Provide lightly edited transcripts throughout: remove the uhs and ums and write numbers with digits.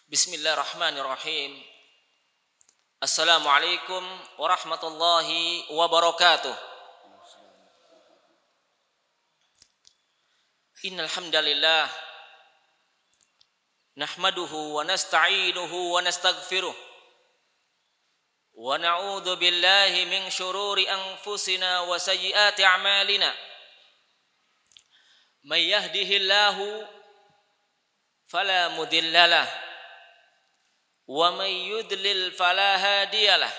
Bismillahirrahmanirrahim. Assalamualaikum warahmatullahi wabarakatuh. Innal hamdalillah nahmaduhu wa nasta'inuhu wa nastaghfiruh wa na'udzu billahi min syururi anfusina wa sayyiati a'malina. May yahdihillahu fala mudhillalah wa may yudlil fala hadiyalah.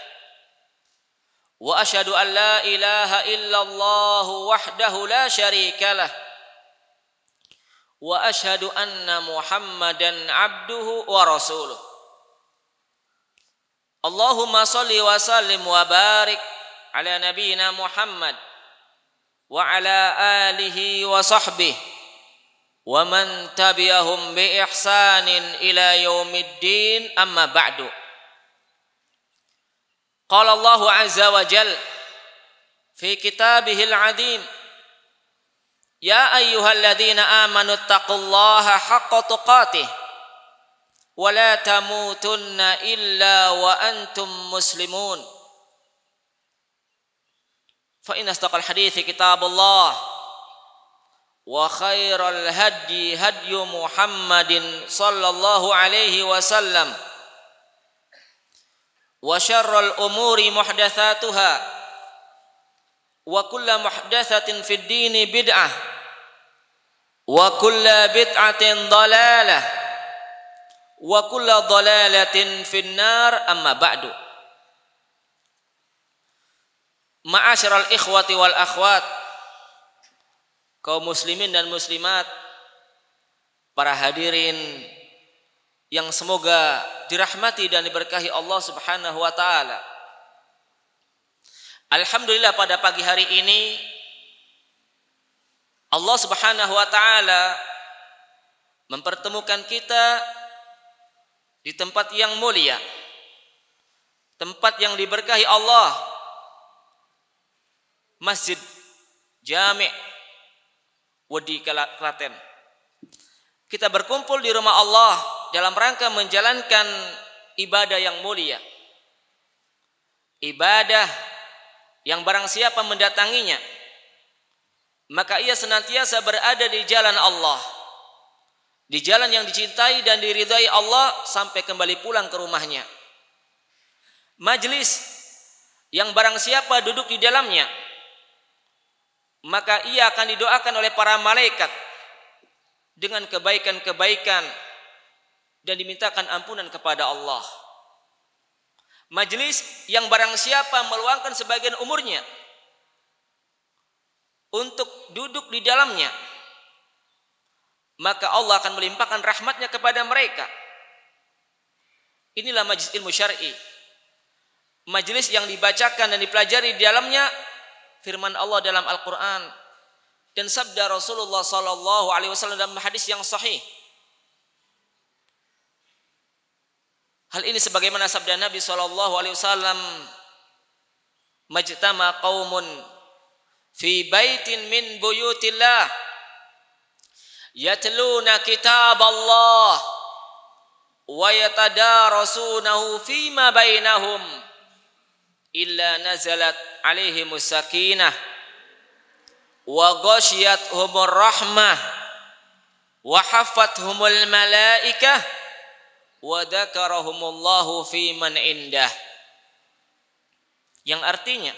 Wa asyhadu an la ilaha illallah wahdahu la syarikalah. Wa asyhadu anna Muhammadan abduhu wa rasuluh. Allahumma shalli wa sallim wa barik ala nabiyyina Muhammad wa ala alihi wa sahbihi wa man tabi'ahum bi ihsanin ila yaumiddin, amma ba'du. Qala Allah azza wa jalla fi kitabihil azim, ya ayyuhalladzina amanu taqullaha haqqa tuqatih wa la tamutunna illa wa antum muslimun. Fa inna asdaqal hadithi kitabullah wa khairal hadi hadyu Muhammadin sallallahu alaihi wasallam wa syarral umuri muhdatsatuha wa kullu muhdatsatin fid dini bid'ah wa kullu bid'atin dalalah wa kullu dalalatin fin nar, amma ba'du. Ma'asyiral ikhwati wal akhwat, kaum muslimin dan muslimat, para hadirin yang semoga dirahmati dan diberkahi Allah Subhanahu wa taala. Alhamdulillah, pada pagi hari ini Allah Subhanahu wa taala mempertemukan kita di tempat yang mulia, tempat yang diberkahi Allah, Masjid Jami' Wadi Klaten. Kita berkumpul di rumah Allah dalam rangka menjalankan ibadah yang mulia, ibadah yang barang siapa mendatanginya maka ia senantiasa berada di jalan Allah, di jalan yang dicintai dan diridhai Allah sampai kembali pulang ke rumahnya. Majlis yang barang siapa duduk di dalamnya maka ia akan didoakan oleh para malaikat dengan kebaikan-kebaikan dan dimintakan ampunan kepada Allah. Majlis yang barang siapa meluangkan sebagian umurnya untuk duduk di dalamnya maka Allah akan melimpahkan rahmatnya kepada mereka. Inilah majlis ilmu syar'i, majlis yang dibacakan dan dipelajari di dalamnya firman Allah dalam Al-Quran dan sabda Rasulullah sallallahu alaihi wasallam dalam hadis yang sahih. Hal ini sebagaimana sabda Nabi sallallahu alaihi wasallam, majtama qaumun fi baitin min buyutillah yatluna kitab Allah wa yatadarasunahu fima bainahum illa nazalat alaihimus sakinah wa ghasyiyatuhumur rahmah wa hafathumul malaikah wa dzakarahumullahu fi man indah. Yang artinya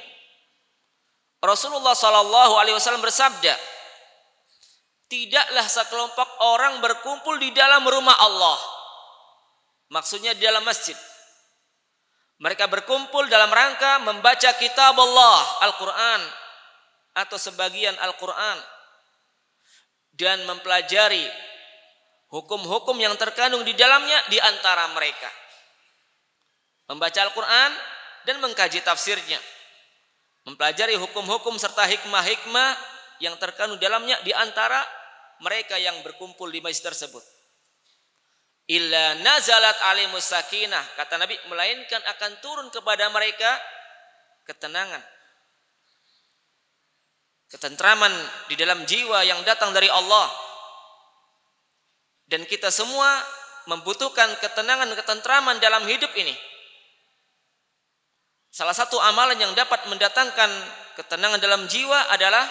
Rasulullah sallallahu alaihi wasallam bersabda, tidaklah sekelompok orang berkumpul di dalam rumah Allah, maksudnya di dalam masjid. Mereka berkumpul dalam rangka membaca kitab Allah, Al-Quran atau sebagian Al-Quran, dan mempelajari hukum-hukum yang terkandung di dalamnya di antara mereka. Membaca Al-Quran dan mengkaji tafsirnya, mempelajari hukum-hukum serta hikmah-hikmah yang terkandung di dalamnya di antara mereka yang berkumpul di majlis tersebut. Illa nazalat alimus sakinah, kata Nabi, melainkan akan turun kepada mereka ketenangan, ketentraman di dalam jiwa yang datang dari Allah. Dan kita semua membutuhkan ketenangan, ketentraman dalam hidup ini. Salah satu amalan yang dapat mendatangkan ketenangan dalam jiwa adalah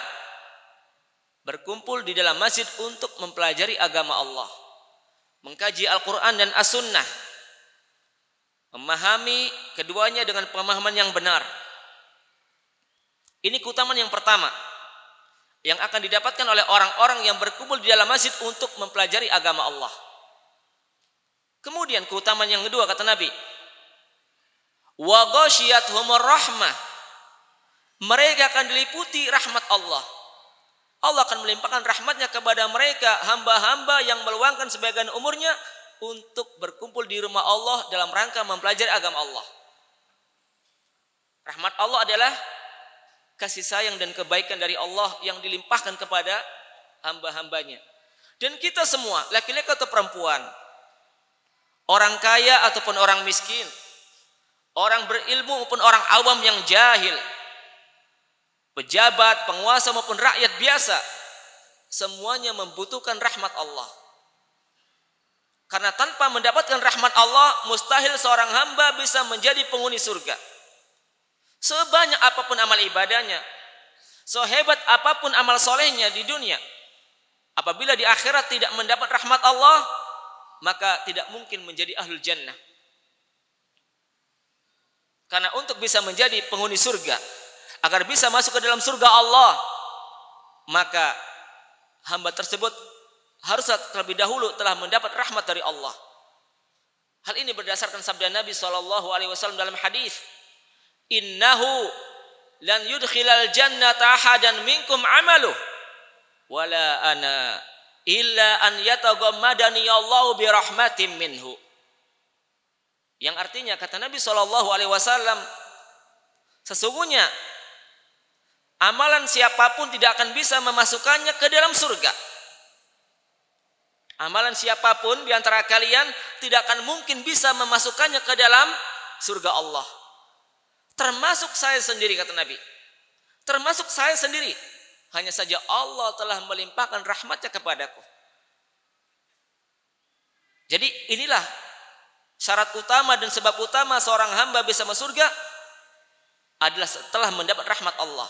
berkumpul di dalam masjid untuk mempelajari agama Allah, mengkaji Al-Quran dan As-Sunnah, memahami keduanya dengan pemahaman yang benar. Ini keutamaan yang pertama yang akan didapatkan oleh orang-orang yang berkumpul di dalam masjid untuk mempelajari agama Allah. Kemudian keutamaan yang kedua, kata Nabi, wa ghasyiyatuhumur rahmah, mereka akan diliputi rahmat Allah. Allah akan melimpahkan rahmatnya kepada mereka, hamba-hamba yang meluangkan sebagian umurnya untuk berkumpul di rumah Allah dalam rangka mempelajari agama Allah. Rahmat Allah adalah kasih sayang dan kebaikan dari Allah yang dilimpahkan kepada hamba-hambanya. Dan kita semua, laki-laki atau perempuan, orang kaya ataupun orang miskin, orang berilmu maupun orang awam yang jahil, pejabat, penguasa maupun rakyat biasa, semuanya membutuhkan rahmat Allah. Karena tanpa mendapatkan rahmat Allah, mustahil seorang hamba bisa menjadi penghuni surga. Sebanyak apapun amal ibadahnya, sehebat apapun amal solehnya di dunia, apabila di akhirat tidak mendapat rahmat Allah, maka tidak mungkin menjadi ahlul jannah. Karena untuk bisa menjadi penghuni surga, agar bisa masuk ke dalam surga Allah, maka hamba tersebut harus terlebih dahulu telah mendapat rahmat dari Allah. Hal ini berdasarkan sabda Nabi SAW dalam hadis, innahu lan yudkhilal jannata ahadan minkum amaluh wala ana illa an yataghammadani Allahu bi rahmatin minhu. Yang artinya, kata Nabi SAW, sesungguhnya amalan siapapun tidak akan bisa memasukkannya ke dalam surga. Amalan siapapun di antara kalian tidak akan mungkin bisa memasukkannya ke dalam surga Allah. Termasuk saya sendiri, kata Nabi. Termasuk saya sendiri. Hanya saja Allah telah melimpahkan rahmatnya kepadaku. Jadi inilah syarat utama dan sebab utama seorang hamba bisa masuk surga adalah setelah mendapat rahmat Allah.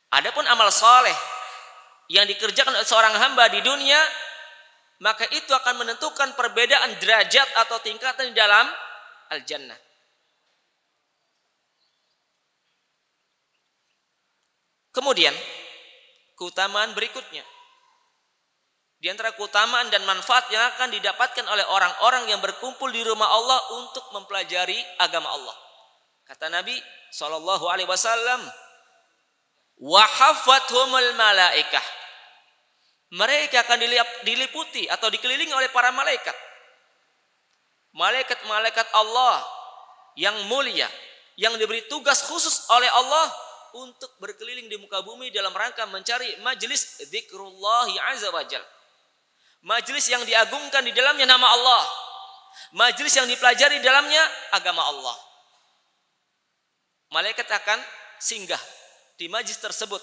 Adapun amal soleh yang dikerjakan oleh seorang hamba di dunia, maka itu akan menentukan perbedaan derajat atau tingkatan di dalam al-jannah. Kemudian keutamaan berikutnya, di antara keutamaan dan manfaat yang akan didapatkan oleh orang-orang yang berkumpul di rumah Allah untuk mempelajari agama Allah. Kata Nabi SAW, wa haffathumul malaikah, mereka akan diliputi atau dikelilingi oleh para malaikat. Malaikat-malaikat Allah yang mulia, yang diberi tugas khusus oleh Allah untuk berkeliling di muka bumi dalam rangka mencari majelis dzikrullahi azza wajal. Majelis yang diagungkan di dalamnya nama Allah. Majelis yang dipelajari di dalamnya agama Allah. Malaikat akan singgah di majelis tersebut.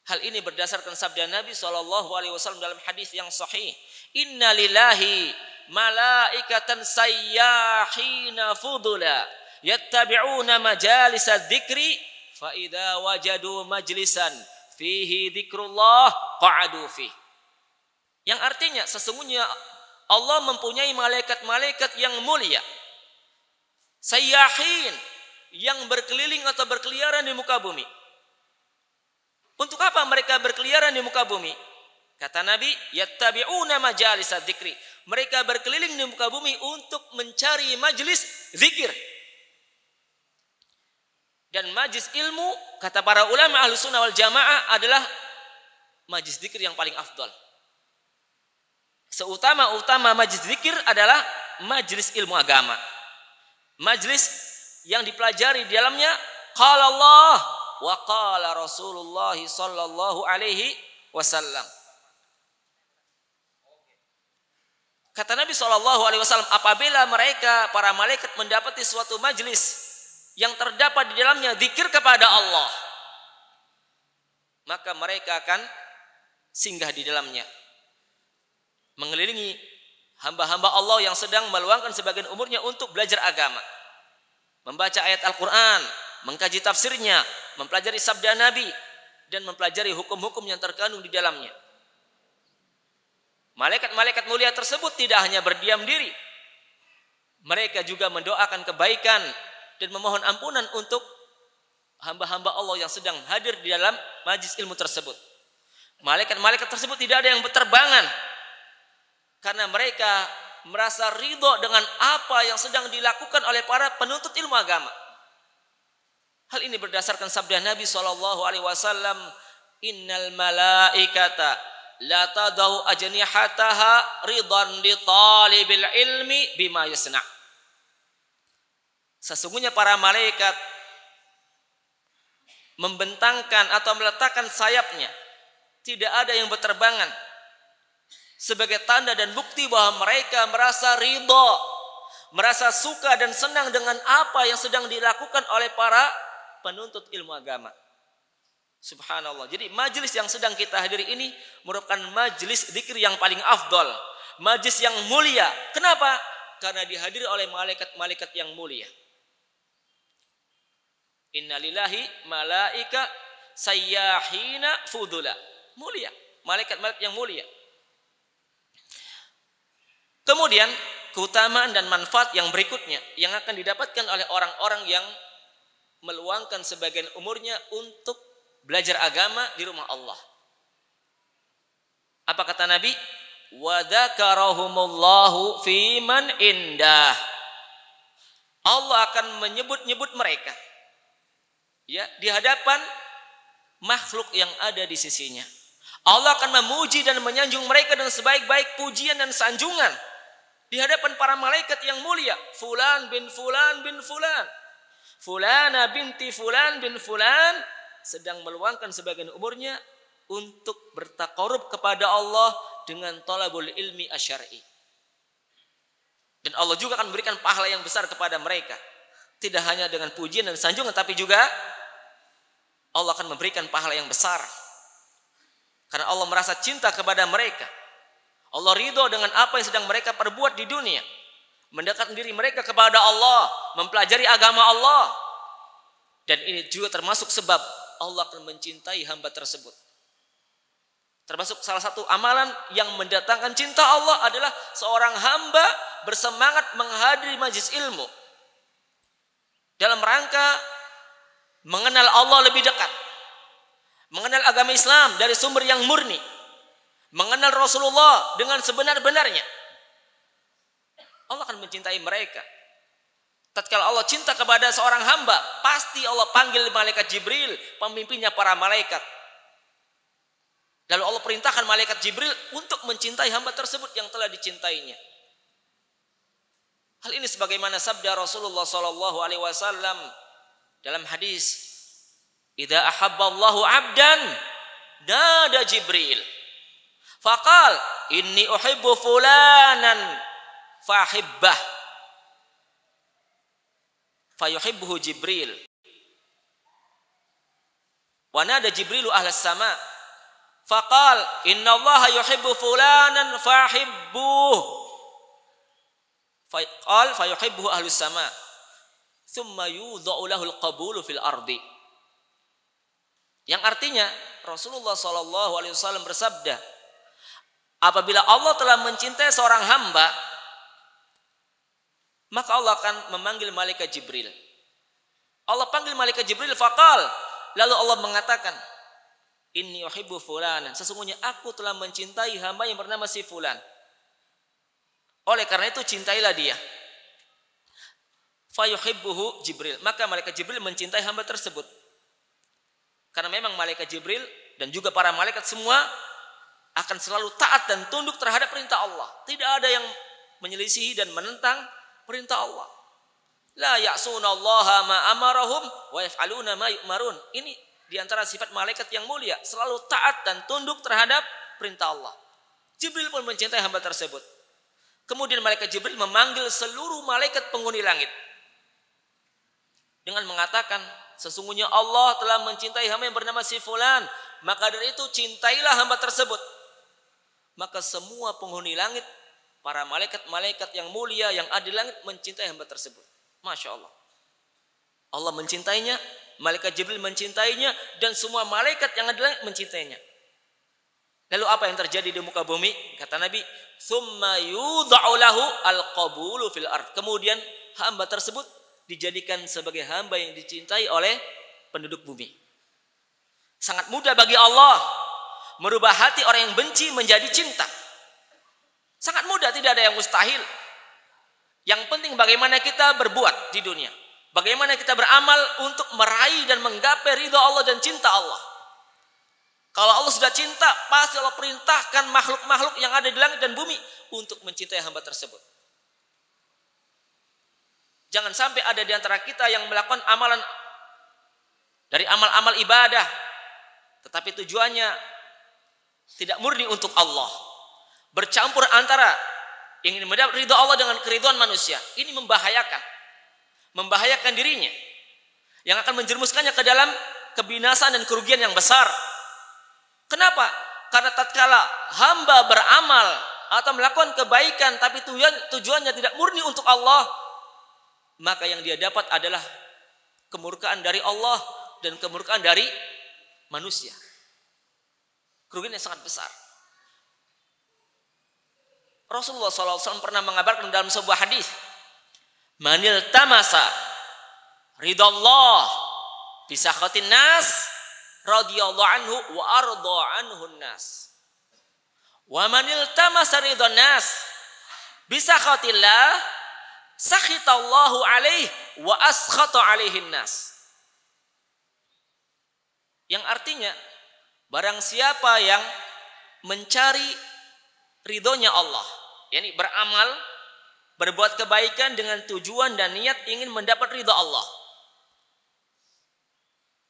Hal ini berdasarkan sabda Nabi SAW dalam hadis yang sahih. Inna lillahi malaikatan sayyahina fudula yattabi'una majalisa dzikri fa idza wajadu majlisan fihi dzikrullah qa'adu fi. Yang artinya sesungguhnya Allah mempunyai malaikat-malaikat yang mulia, sayyahin, yang berkeliling atau berkeliaran di muka bumi. Untuk apa mereka berkeliaran di muka bumi? Kata Nabi, yattabi'una majalisa dzikri, mereka berkeliling di muka bumi untuk mencari majelis zikir. Dan majlis ilmu, kata para ulama ahlu sunnah wal jamaah, adalah majlis zikir yang paling afdal. Seutama-utama majlis zikir adalah majlis ilmu agama. Majlis yang dipelajari di dalamnya qala Allah wa qala Rasulullah sallallahu alaihi wasallam. Kata Nabi sallallahu alaihi wasallam, apabila mereka para malaikat mendapati suatu majlis yang terdapat di dalamnya zikir kepada Allah, maka mereka akan singgah di dalamnya, mengelilingi hamba-hamba Allah yang sedang meluangkan sebagian umurnya untuk belajar agama, membaca ayat Al-Quran, mengkaji tafsirnya, mempelajari sabda Nabi, dan mempelajari hukum-hukum yang terkandung di dalamnya. Malaikat-malaikat mulia tersebut tidak hanya berdiam diri, mereka juga mendoakan kebaikan dan memohon ampunan untuk hamba-hamba Allah yang sedang hadir di dalam majlis ilmu tersebut. Malaikat-malaikat tersebut tidak ada yang berterbangan, karena mereka merasa ridho dengan apa yang sedang dilakukan oleh para penuntut ilmu agama. Hal ini berdasarkan sabda Nabi SAW, innal malaikata la tadau ajnihataha ridan li talibil ilmi bima yasna. Sesungguhnya para malaikat membentangkan atau meletakkan sayapnya, tidak ada yang berterbangan, sebagai tanda dan bukti bahwa mereka merasa ridho, merasa suka dan senang dengan apa yang sedang dilakukan oleh para penuntut ilmu agama. Subhanallah. Jadi majelis yang sedang kita hadiri ini merupakan majelis zikir yang paling afdol, majelis yang mulia. Kenapa? Karena dihadiri oleh malaikat-malaikat yang mulia. Innalillahi malaika sayyahina fudula. Mulia, malaikat-malaikat yang mulia. Kemudian keutamaan dan manfaat yang berikutnya yang akan didapatkan oleh orang-orang yang meluangkan sebagian umurnya untuk belajar agama di rumah Allah. Apa kata Nabi? Wa dzakarahumullahu fi man indah. Allah akan menyebut-nyebut mereka, ya, di hadapan makhluk yang ada di sisinya. Allah akan memuji dan menyanjung mereka dengan sebaik-baik pujian dan sanjungan di hadapan para malaikat yang mulia. Fulan bin fulan bin fulan, fulana binti fulan bin fulan, sedang meluangkan sebagian umurnya untuk bertaqarrub kepada Allah dengan talabul ilmi asy'ari. Dan Allah juga akan memberikan pahala yang besar kepada mereka. Tidak hanya dengan pujian dan sanjungan, tapi juga Allah akan memberikan pahala yang besar. Karena Allah merasa cinta kepada mereka. Allah ridho dengan apa yang sedang mereka perbuat di dunia. Mendekatkan diri mereka kepada Allah, mempelajari agama Allah. Dan ini juga termasuk sebab Allah akan mencintai hamba tersebut. Termasuk salah satu amalan yang mendatangkan cinta Allah adalah seorang hamba bersemangat menghadiri majlis ilmu dalam rangka mengenal Allah lebih dekat, mengenal agama Islam dari sumber yang murni, mengenal Rasulullah dengan sebenar-benarnya. Allah akan mencintai mereka. Tatkala Allah cinta kepada seorang hamba, pasti Allah panggil malaikat Jibril, pemimpinnya para malaikat. Lalu Allah perintahkan malaikat Jibril untuk mencintai hamba tersebut yang telah dicintainya. Hal ini sebagaimana sabda Rasulullah SAW dalam hadis, "Idza ahabballahu 'abdan nada Jibril, faqal inni uhibbu fulanan fahibbah." Fayuhibbuhu Jibril. Wa nada Jibrilu ahlas sama. Faqal innallaha yuhibbu fulanan fahibbuh. Faqal fayuhibbuhu ahlus sama. Tsumma yudha'u lahul qabulu fil ardi. Yang artinya Rasulullah SAW bersabda, apabila Allah telah mencintai seorang hamba, maka Allah akan memanggil malaikat Jibril. Allah panggil malaikat Jibril, faqal, lalu Allah mengatakan, inni uhibbu fulanan, sesungguhnya aku telah mencintai hamba yang bernama si fulan. Oleh karena itu cintailah dia. Fayuhibbuhu Jibril, maka malaikat Jibril mencintai hamba tersebut. Karena memang malaikat Jibril dan juga para malaikat semua akan selalu taat dan tunduk terhadap perintah Allah. Tidak ada yang menyelisihi dan menentang perintah Allah. La ya'sunallaha ma amarahum wa yaf'aluna ma yu'marun. Ini diantara sifat malaikat yang mulia, selalu taat dan tunduk terhadap perintah Allah. Jibril pun mencintai hamba tersebut. Kemudian malaikat Jibril memanggil seluruh malaikat penghuni langit dengan mengatakan, sesungguhnya Allah telah mencintai hamba yang bernama si fulan, maka dari itu cintailah hamba tersebut. Maka semua penghuni langit para malaikat-malaikat yang mulia yang ada di langit mencintai hamba tersebut. Masya Allah. Allah mencintainya, malaikat Jibril mencintainya, dan semua malaikat yang ada di langit mencintainya. Lalu apa yang terjadi di muka bumi? Kata Nabi, "Tsumma yudha'u lahu al-qabulu fil ard." Kemudian hamba tersebut dijadikan sebagai hamba yang dicintai oleh penduduk bumi. Sangat mudah bagi Allah merubah hati orang yang benci menjadi cinta. Sangat mudah, tidak ada yang mustahil. Yang penting bagaimana kita berbuat di dunia. Bagaimana kita beramal untuk meraih dan menggapai ridha Allah dan cinta Allah. Kalau Allah sudah cinta, pasti Allah perintahkan makhluk-makhluk yang ada di langit dan bumi untuk mencintai hamba tersebut. Jangan sampai ada di antara kita yang melakukan amalan dari amal-amal ibadah, tetapi tujuannya tidak murni untuk Allah. Bercampur antara ingin mendapat ridha Allah dengan keridhaan manusia. Ini membahayakan dirinya, yang akan menjerumuskannya ke dalam kebinasaan dan kerugian yang besar. Kenapa? Karena tatkala hamba beramal atau melakukan kebaikan tapi tujuannya tidak murni untuk Allah, maka yang dia dapat adalah kemurkaan dari Allah dan kemurkaan dari manusia. Kerugian yang sangat besar. Rasulullah SAW pernah mengabarkan dalam sebuah hadis, "Manil tamasa ridallah bisakhatin nas radhiyallahu anhu wa arda anhu nas. Wa manil tamasa ridhan nas bisakhatillah sakhitallahu alaihi wa askhata alaihin nas." Yang artinya, barang siapa yang mencari ridhonya Allah, yakni beramal, berbuat kebaikan dengan tujuan dan niat ingin mendapat ridha Allah,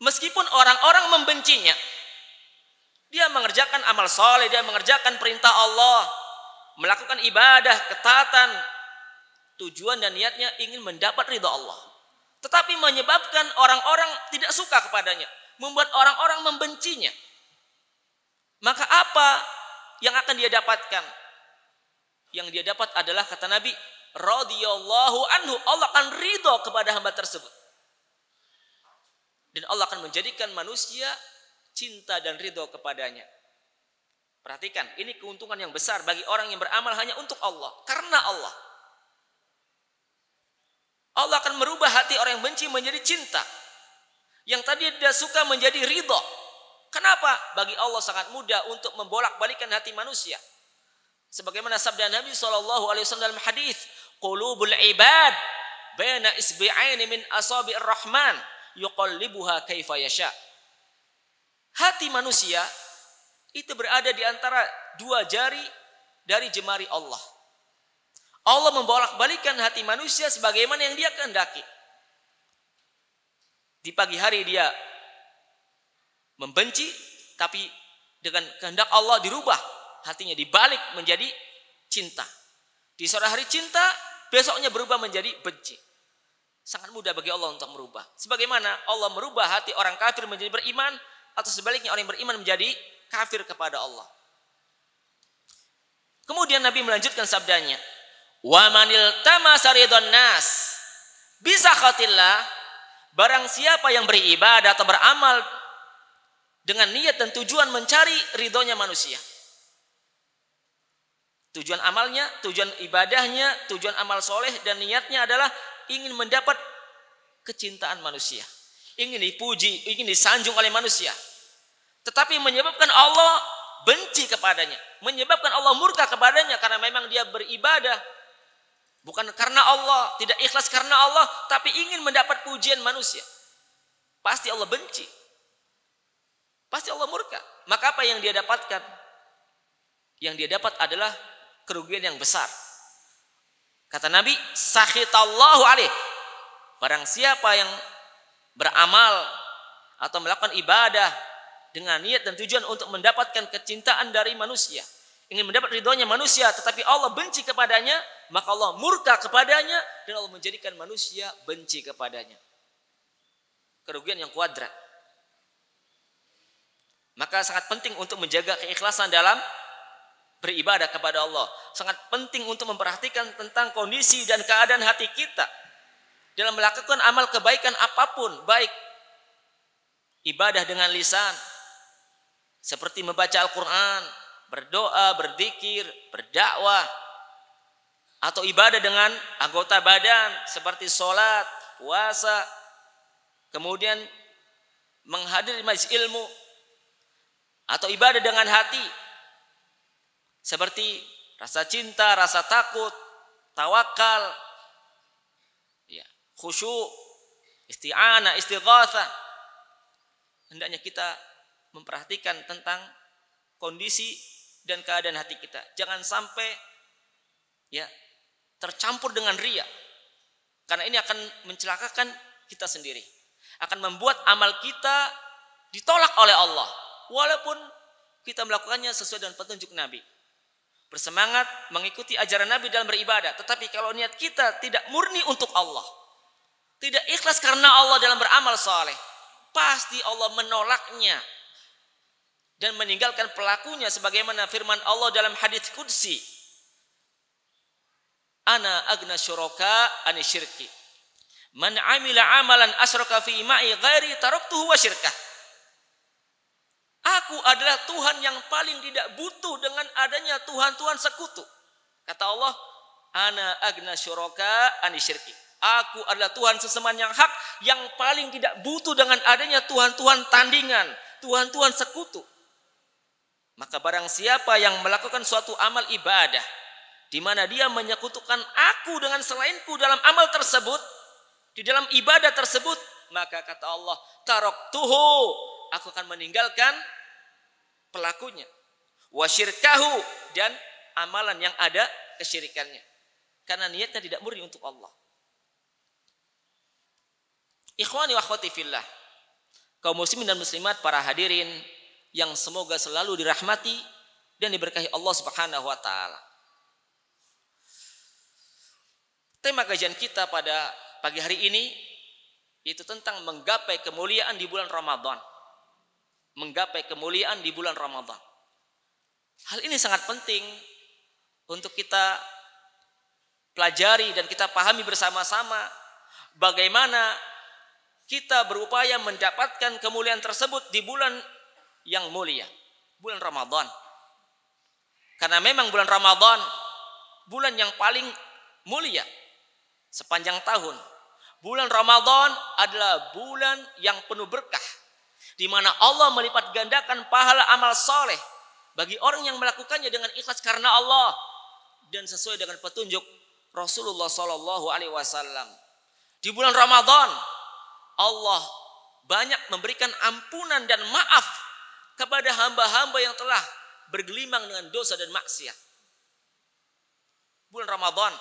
meskipun orang-orang membencinya, dia mengerjakan amal soleh, dia mengerjakan perintah Allah, melakukan ibadah, ketaatan, tujuan dan niatnya ingin mendapat ridha Allah, tetapi menyebabkan orang-orang tidak suka kepadanya, membuat orang-orang membencinya, maka apa yang akan dia dapatkan? Yang dia dapat adalah, kata Nabi, radhiyallahu anhu, Allah akan ridho kepada hamba tersebut. Dan Allah akan menjadikan manusia cinta dan ridho kepadanya. Perhatikan, ini keuntungan yang besar bagi orang yang beramal hanya untuk Allah. Karena Allah. Allah akan merubah hati orang yang benci menjadi cinta. Yang tadi dia suka menjadi ridho. Kenapa? Bagi Allah sangat mudah untuk membolak-balikan hati manusia. Sebagaimana sabda Nabi SAW dalam hadis, "Qulubul ibad baina isbi'aini min asabi'ir rahman yuqallibuha kaifa yasha." Hati manusia itu berada di antara dua jari dari jemari Allah. Allah membolak-balikan hati manusia sebagaimana yang dia kehendaki. Di pagi hari dia membenci, tapi dengan kehendak Allah dirubah hatinya, dibalik menjadi cinta. Di sore hari cinta, besoknya berubah menjadi benci. Sangat mudah bagi Allah untuk merubah. Sebagaimana Allah merubah hati orang kafir menjadi beriman, atau sebaliknya orang yang beriman menjadi kafir kepada Allah. Kemudian Nabi melanjutkan sabdanya, "Wa manil tamasa ridwan nas bisakhatillah." Barang siapa yang beribadah atau beramal dengan niat dan tujuan mencari ridhonya manusia. Tujuan amalnya, tujuan ibadahnya, tujuan amal soleh dan niatnya adalah ingin mendapat kecintaan manusia. Ingin dipuji, ingin disanjung oleh manusia. Tetapi menyebabkan Allah benci kepadanya. Menyebabkan Allah murka kepadanya karena memang dia beribadah. Bukan karena Allah, tidak ikhlas karena Allah, tapi ingin mendapat pujian manusia. Pasti Allah benci. Pasti Allah murka. Maka apa yang dia dapatkan? Yang dia dapat adalah kerugian yang besar. Kata Nabi, sakhitallahu alaih. Barang siapa yang beramal atau melakukan ibadah dengan niat dan tujuan untuk mendapatkan kecintaan dari manusia, ingin mendapat ridhonya manusia, tetapi Allah benci kepadanya, maka Allah murka kepadanya dan Allah menjadikan manusia benci kepadanya. Kerugian yang kuadrat. Maka sangat penting untuk menjaga keikhlasan dalam beribadah kepada Allah. Sangat penting untuk memperhatikan tentang kondisi dan keadaan hati kita dalam melakukan amal kebaikan apapun, baik ibadah dengan lisan seperti membaca Al-Quran, berdoa, berzikir, berdakwah, atau ibadah dengan anggota badan seperti sholat, puasa, kemudian menghadiri majelis ilmu, atau ibadah dengan hati seperti rasa cinta, rasa takut, tawakal, ya, khusyuk, isti'anah, istighatsah. Hendaknya kita memperhatikan tentang kondisi dan keadaan hati kita. Jangan sampai ya tercampur dengan riya. Karena ini akan mencelakakan kita sendiri. Akan membuat amal kita ditolak oleh Allah. Walaupun kita melakukannya sesuai dengan petunjuk Nabi. Bersemangat mengikuti ajaran Nabi dalam beribadah. Tetapi kalau niat kita tidak murni untuk Allah, tidak ikhlas karena Allah dalam beramal saleh, pasti Allah menolaknya dan meninggalkan pelakunya, sebagaimana firman Allah dalam hadits qudsi, ana agna syuraka ani syirki, man amila amalan asyraka fi ma'i ghairi taraktuhu wa syirkah. Aku adalah Tuhan yang paling tidak butuh dengan adanya Tuhan-Tuhan sekutu. Kata Allah, ana agna syuraka ani syirki. Aku adalah Tuhan sesembahan yang hak, yang paling tidak butuh dengan adanya Tuhan-Tuhan tandingan, Tuhan-Tuhan sekutu. Maka barang siapa yang melakukan suatu amal ibadah di mana dia menyekutukan aku dengan selainku dalam amal tersebut, di dalam ibadah tersebut, maka kata Allah, taraktuhu, aku akan meninggalkan pelakunya, wa syirkahu, dan amalan yang ada kesyirikannya, karena niatnya tidak murni untuk Allah. Ikhwani wa akhwati fillah, kaum muslimin dan muslimat, para hadirin yang semoga selalu dirahmati dan diberkahi Allah Subhanahu wa taala. Tema kajian kita pada pagi hari ini itu tentang menggapai kemuliaan di bulan Ramadan. Menggapai kemuliaan di bulan Ramadan. Hal ini sangat penting untuk kita pelajari dan kita pahami bersama-sama bagaimana kita berupaya mendapatkan kemuliaan tersebut di bulan yang mulia, bulan Ramadan. Karena memang bulan Ramadan bulan yang paling mulia sepanjang tahun. Bulan Ramadan adalah bulan yang penuh berkah, di mana Allah melipat gandakan pahala amal soleh bagi orang yang melakukannya dengan ikhlas karena Allah dan sesuai dengan petunjuk Rasulullah Sallallahu Alaihi Wasallam. Di bulan Ramadan Allah banyak memberikan ampunan dan maaf kepada hamba-hamba yang telah bergelimang dengan dosa dan maksiat. Bulan Ramadan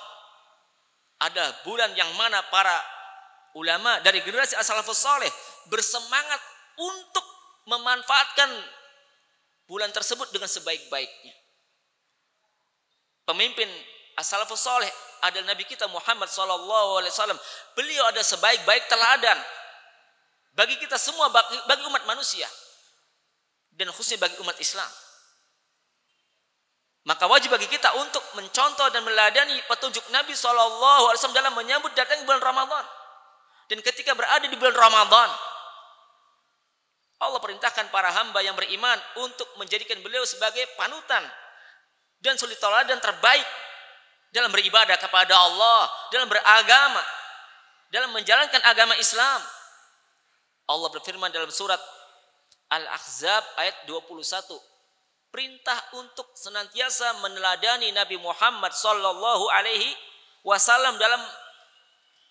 ada bulan yang mana para ulama dari generasi as-salafus saleh bersemangat untuk memanfaatkan bulan tersebut dengan sebaik-baiknya. Pemimpin as-salafus saleh adalah Nabi kita Muhammad sallallahu alaihi wasallam. Beliau ada sebaik-baik teladan bagi kita semua, bagi umat manusia, dan khususnya bagi umat Islam. Maka wajib bagi kita untuk mencontoh dan meladani petunjuk Nabi SAW dalam menyambut datang bulan Ramadan. Dan ketika berada di bulan Ramadan, Allah perintahkan para hamba yang beriman untuk menjadikan beliau sebagai panutan dan suri tauladan terbaik dalam beribadah kepada Allah, dalam beragama, dalam menjalankan agama Islam. Allah berfirman dalam surat Al-Ahzab ayat 21, perintah untuk senantiasa meneladani Nabi Muhammad sallallahu alaihi wasallam dalam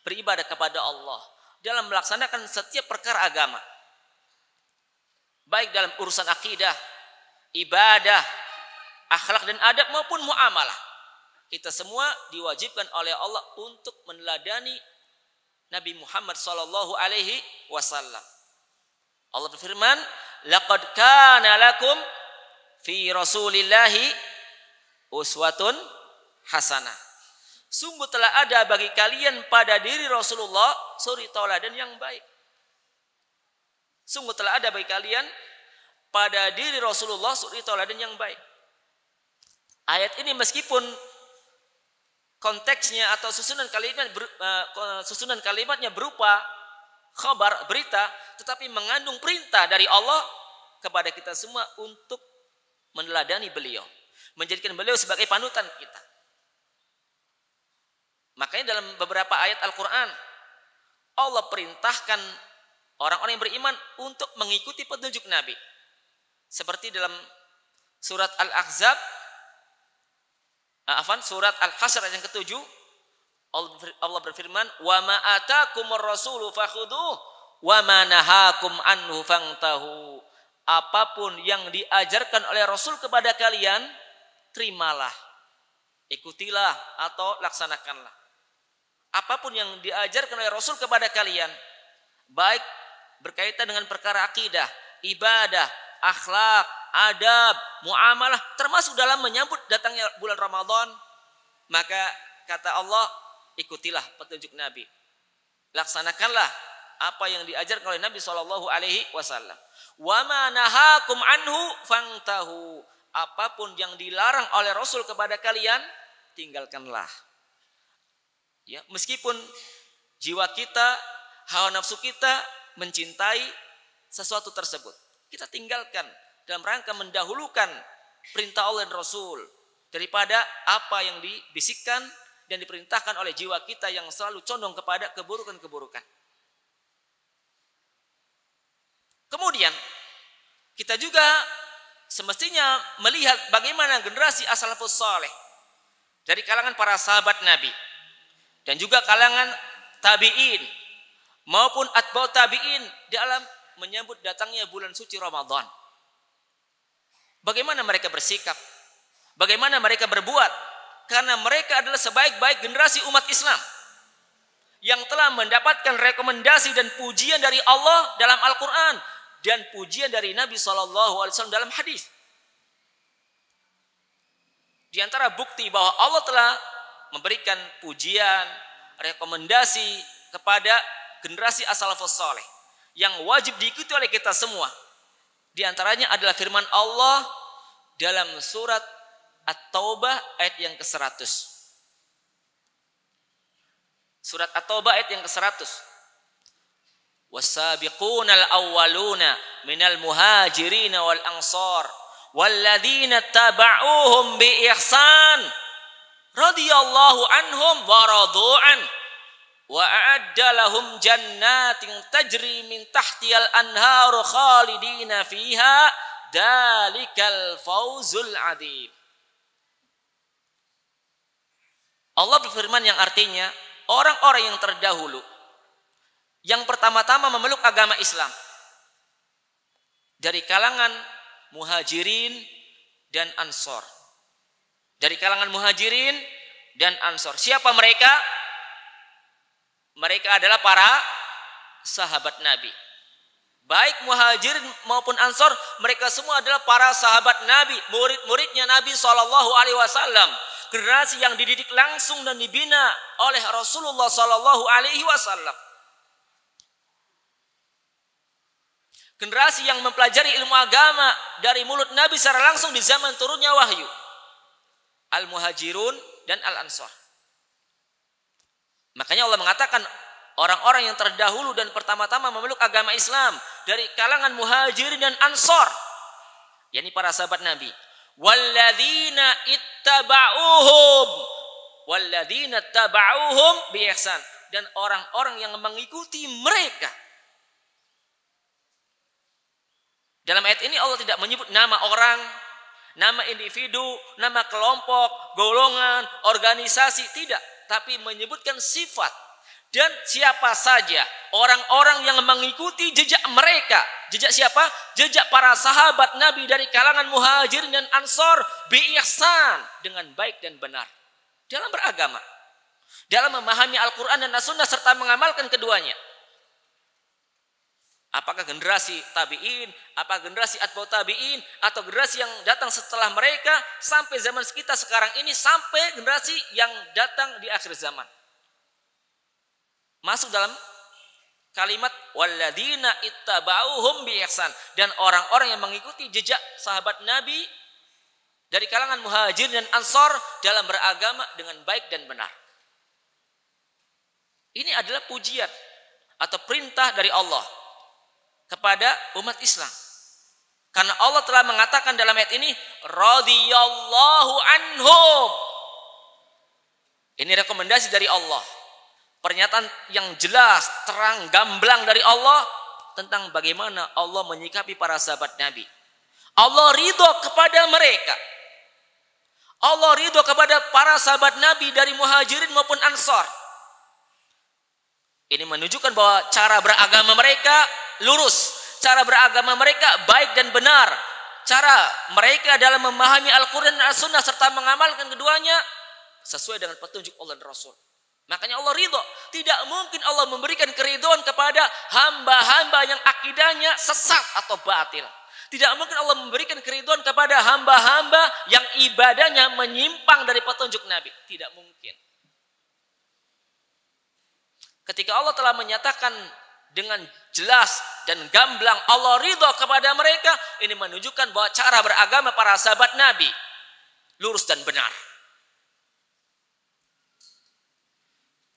beribadah kepada Allah, dalam melaksanakan setiap perkara agama, baik dalam urusan akidah, ibadah, akhlak dan adab maupun muamalah. Kita semua diwajibkan oleh Allah untuk meneladani Nabi Muhammad sallallahu alaihi wasallam. Allah berfirman, laqad kana lakum fi Rasulillahi uswatun hasanah. Sungguh telah ada bagi kalian pada diri Rasulullah suri tauladan yang baik. Sungguh telah ada bagi kalian pada diri Rasulullah suri tauladan yang baik. Ayat ini meskipun konteksnya atau susunan kalimatnya berupa khabar, berita, tetapi mengandung perintah dari Allah kepada kita semua untuk meneladani beliau, menjadikan beliau sebagai panutan kita. Makanya dalam beberapa ayat Al-Quran Allah perintahkan orang-orang yang beriman untuk mengikuti petunjuk Nabi. Seperti dalam surat Al-Ahzab, surat Al-Hasyr yang ke-7, Allah berfirman, "Wa ma atakumur rasulu fakhudhuh wa ma nahakum anhu fantahu." Apapun yang diajarkan oleh Rasul kepada kalian, terimalah, ikutilah atau laksanakanlah. Apapun yang diajarkan oleh Rasul kepada kalian, baik berkaitan dengan perkara akidah, ibadah, akhlak, adab, muamalah, termasuk dalam menyambut datangnya bulan Ramadan, maka kata Allah, ikutilah petunjuk Nabi. Laksanakanlah apa yang diajarkan oleh Nabi SAW. Wa ma nahakum anhu fantahu. Apapun yang dilarang oleh Rasul kepada kalian, tinggalkanlah. Ya, meskipun jiwa kita, hawa nafsu kita mencintai sesuatu tersebut, kita tinggalkan dalam rangka mendahulukan perintah Allah dan Rasul daripada apa yang dibisikkan dan diperintahkan oleh jiwa kita yang selalu condong kepada keburukan-keburukan. Kemudian kita juga semestinya melihat bagaimana generasi as-salafus saleh dari kalangan para sahabat Nabi dan juga kalangan tabi'in maupun atba'ut tabi'in dalam menyambut datangnya bulan suci Ramadan. Bagaimana mereka bersikap? Bagaimana mereka berbuat? Karena mereka adalah sebaik-baik generasi umat Islam yang telah mendapatkan rekomendasi dan pujian dari Allah dalam Al-Quran dan pujian dari Nabi SAW dalam hadis. Di antara bukti bahwa Allah telah memberikan pujian, rekomendasi kepada generasi as-salafus saleh yang wajib diikuti oleh kita semua. Di antaranya adalah firman Allah dalam surat At-Taubah ayat yang ke-100. Surat At-Taubah ayat yang ke-100. Was-sabiqunal awwaluna minal muhajirin wal ansar walladzina taba'uuhum bi ihsan radhiyallahu anhum wa radu'an wa a'adda lahum jannatin tajri min tahtihal anharu khalidina fiha dalikal fawzul adzim. Allah berfirman yang artinya orang-orang yang terdahulu yang pertama-tama memeluk agama Islam dari kalangan muhajirin dan ansor. Dari kalangan muhajirin dan ansor. Siapa mereka? Mereka adalah para sahabat Nabi. Baik muhajirin maupun ansor, mereka semua adalah para sahabat Nabi, murid-muridnya Nabi SAW. Generasi yang dididik langsung dan dibina oleh Rasulullah SAW. Generasi yang mempelajari ilmu agama dari mulut Nabi secara langsung di zaman turunnya wahyu. Al-muhajirun dan al-ansor. Makanya Allah mengatakan orang-orang yang terdahulu dan pertama-tama memeluk agama Islam dari kalangan muhajirin dan ansor, yakni para sahabat Nabi. Walladzina ittaba'uhum bi ihsan, dan orang-orang yang mengikuti mereka. Dalam ayat ini Allah tidak menyebut nama orang, nama individu, nama kelompok, golongan, organisasi, tidak. Tapi menyebutkan sifat. Dan siapa saja orang-orang yang mengikuti jejak mereka. Jejak siapa? Jejak para sahabat Nabi dari kalangan muhajirin dan ansor. Bi ihsan, dengan baik dan benar. Dalam beragama. Dalam memahami Al-Quran dan As-Sunnah serta mengamalkan keduanya. Apakah generasi tabi'in, apa generasi atba'ut tabi'in, atau generasi yang datang setelah mereka sampai zaman kita sekarang ini, sampai generasi yang datang di akhir zaman. Masuk dalam kalimat walladzina ittaba'uhum bi ihsan, dan orang-orang yang mengikuti jejak sahabat Nabi dari kalangan Muhajirin dan Ansor dalam beragama dengan baik dan benar. Ini adalah pujian atau perintah dari Allah kepada umat Islam. Karena Allah telah mengatakan dalam ayat ini, radhiyallahu anhum. Ini rekomendasi dari Allah. Pernyataan yang jelas, terang, gamblang dari Allah tentang bagaimana Allah menyikapi para sahabat Nabi. Allah ridho kepada mereka. Allah ridho kepada para sahabat Nabi dari Muhajirin maupun Ansor. Ini menunjukkan bahwa cara beragama mereka lurus. Cara beragama mereka baik dan benar. Cara mereka dalam memahami Al-Quran dan As-Sunnah serta mengamalkan keduanya sesuai dengan petunjuk Allah dan Rasul. Makanya Allah ridho. Tidak mungkin Allah memberikan keridhaan kepada hamba-hamba yang akidahnya sesat atau batil. Tidak mungkin Allah memberikan keridhaan kepada hamba-hamba yang ibadahnya menyimpang dari petunjuk Nabi. Tidak mungkin. Ketika Allah telah menyatakan dengan jelas dan gamblang Allah ridho kepada mereka, ini menunjukkan bahwa cara beragama para sahabat Nabi lurus dan benar.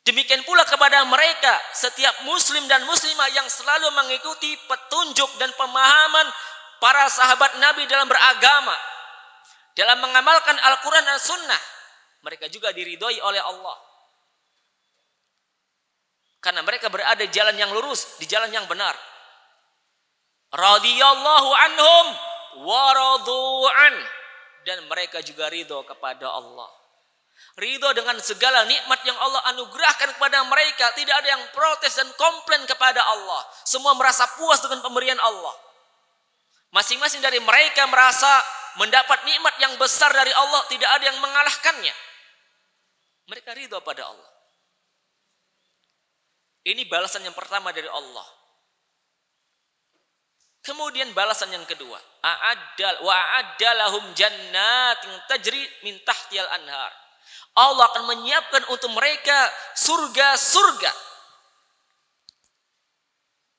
Demikian pula kepada mereka, setiap muslim dan muslimah yang selalu mengikuti petunjuk dan pemahaman para sahabat Nabi dalam beragama, dalam mengamalkan Al-Quran dan Sunnah, mereka juga diridhoi oleh Allah. Karena mereka berada di jalan yang lurus, di jalan yang benar. Radhiyallahu anhum wa radu'an. Dan mereka juga ridho kepada Allah. Ridho dengan segala nikmat yang Allah anugerahkan kepada mereka. Tidak ada yang protes dan komplain kepada Allah. Semua merasa puas dengan pemberian Allah. Masing-masing dari mereka merasa mendapat nikmat yang besar dari Allah. Tidak ada yang mengalahkannya. Mereka ridho pada Allah. Ini balasan yang pertama dari Allah. Kemudian balasan yang kedua. Wa'adda lahum jannatin tajri min tahtihal anhar. Allah akan menyiapkan untuk mereka surga-surga.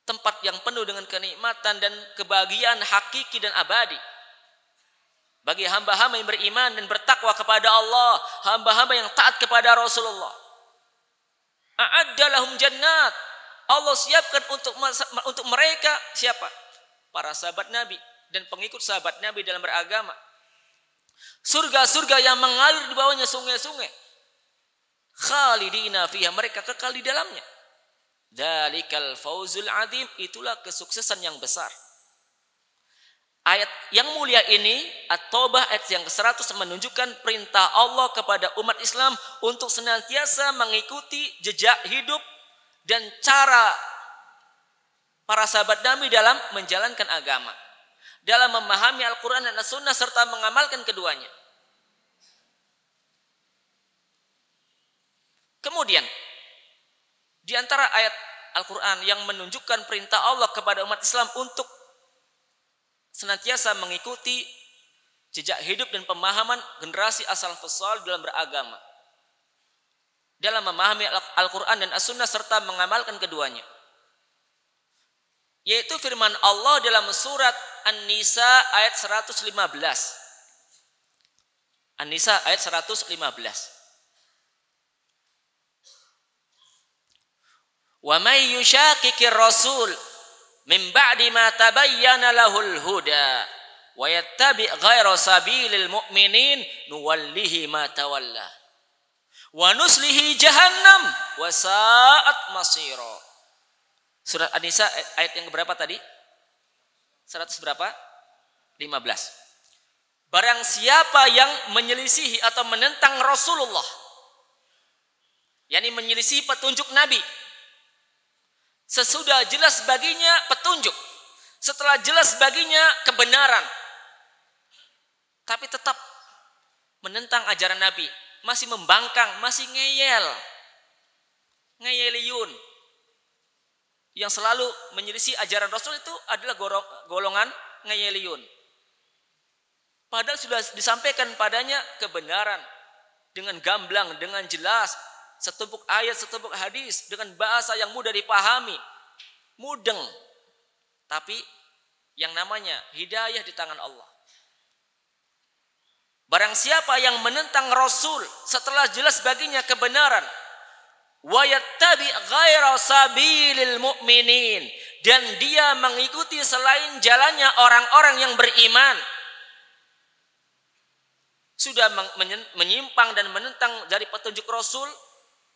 Tempat yang penuh dengan kenikmatan dan kebahagiaan hakiki dan abadi. Bagi hamba-hamba yang beriman dan bertakwa kepada Allah. Hamba-hamba yang taat kepada Rasulullah. A'addalahum jannat. Allah siapkan untuk mereka siapa? Para sahabat Nabi dan pengikut sahabat Nabi dalam beragama. Surga-surga yang mengalir di bawahnya sungai-sungai. Khalidina fiha, mereka kekal di dalamnya. Dzalikal fauzul adzim, itulah kesuksesan yang besar. Ayat yang mulia ini, At-Taubah ayat yang ke-100 menunjukkan perintah Allah kepada umat Islam untuk senantiasa mengikuti jejak hidup dan cara para sahabat Nabi dalam menjalankan agama. Dalam memahami Al-Quran dan As-Sunnah serta mengamalkan keduanya. Kemudian, di antara ayat Al-Quran yang menunjukkan perintah Allah kepada umat Islam untuk senantiasa mengikuti jejak hidup dan pemahaman generasi as-salafus shalih dalam beragama. Dalam memahami Al-Quran dan As-Sunnah serta mengamalkan keduanya. Yaitu firman Allah dalam surat An-Nisa ayat 115. An-Nisa ayat 115. Wa may yushaqiqir rasul min ba'di ma tabayyana lahul huda wa yattabi' ghayra sabilil mu'minin nuwallihi ma tawalla wa nuslihi jahannam wa sa'at masira. Surat An-Nisa ayat yang berapa tadi? 100 berapa? 15. Barang siapa yang menyelisihi atau menentang Rasulullah, yakni menyelisihi petunjuk Nabi, sesudah jelas baginya petunjuk, setelah jelas baginya kebenaran, tapi tetap menentang ajaran Nabi, masih membangkang, masih ngeyeliun, yang selalu menyelisih ajaran Rasul itu adalah golongan ngeyeliun. Padahal sudah disampaikan padanya kebenaran dengan gamblang, dengan jelas, setumpuk ayat, setumpuk hadis dengan bahasa yang mudah dipahami, mudeng. Tapi yang namanya hidayah di tangan Allah. Barang siapa yang menentang Rasul setelah jelas baginya kebenaran, wa yattabi ghaira sabilil mu'minin, dan dia mengikuti selain jalannya orang-orang yang beriman, sudah menyimpang dan menentang dari petunjuk Rasul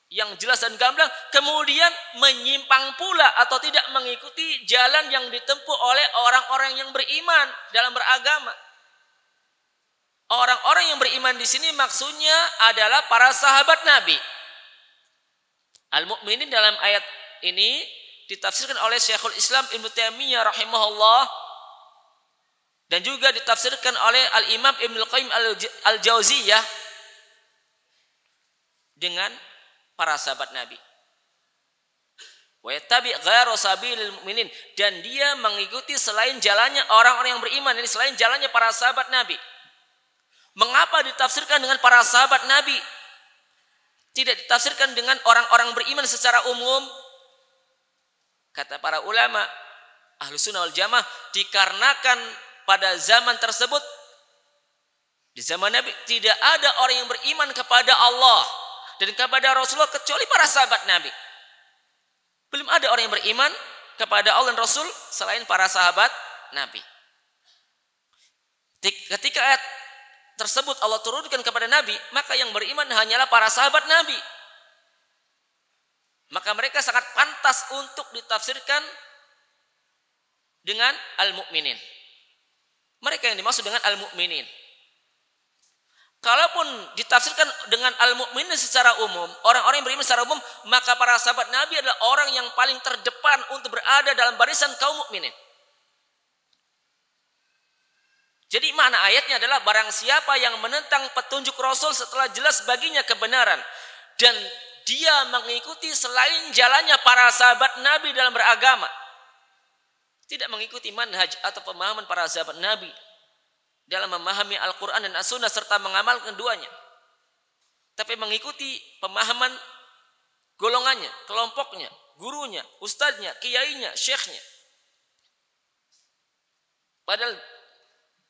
yang jelas dan gamblang, kemudian menyimpang pula atau tidak mengikuti jalan yang ditempuh oleh orang-orang yang beriman dalam beragama. Orang-orang yang beriman di sini maksudnya adalah para sahabat Nabi. Al-mu'minin dalam ayat ini ditafsirkan oleh Syekhul Islam Ibnu Taimiyah rahimahullah, dan juga ditafsirkan oleh Al-Imam Ibnu Qayyim Al-Jauziyah dengan para sahabat Nabi. Wa yattabi ghairu sabilil mu'minin, dan dia mengikuti selain jalannya orang-orang yang beriman, ini selain jalannya para sahabat Nabi. Mengapa ditafsirkan dengan para sahabat Nabi? Tidak ditafsirkan dengan orang-orang beriman secara umum? Kata para ulama Ahlus Sunnah wal Jamaah, dikarenakan pada zaman tersebut, di zaman Nabi, tidak ada orang yang beriman kepada Allah dan kepada Rasulullah kecuali para sahabat Nabi. Belum ada orang yang beriman kepada Allah dan Rasul selain para sahabat Nabi. Ketika ayat tersebut Allah turunkan kepada Nabi, maka yang beriman hanyalah para sahabat Nabi. Maka mereka sangat pantas untuk ditafsirkan dengan al-mu'minin. Mereka yang dimaksud dengan al-mu'minin. Kalaupun ditafsirkan dengan al-mu'minin secara umum, orang-orang yang beriman secara umum, maka para sahabat Nabi adalah orang yang paling terdepan untuk berada dalam barisan kaum mukminin. Jadi makna ayatnya adalah barang siapa yang menentang petunjuk Rasul setelah jelas baginya kebenaran, dan dia mengikuti selain jalannya para sahabat Nabi dalam beragama, tidak mengikuti manhaj atau pemahaman para sahabat Nabi dalam memahami Al-Quran dan As-Sunnah serta mengamalkan keduanya, tapi mengikuti pemahaman golongannya, kelompoknya, gurunya, ustadznya, kiainya, syekhnya, padahal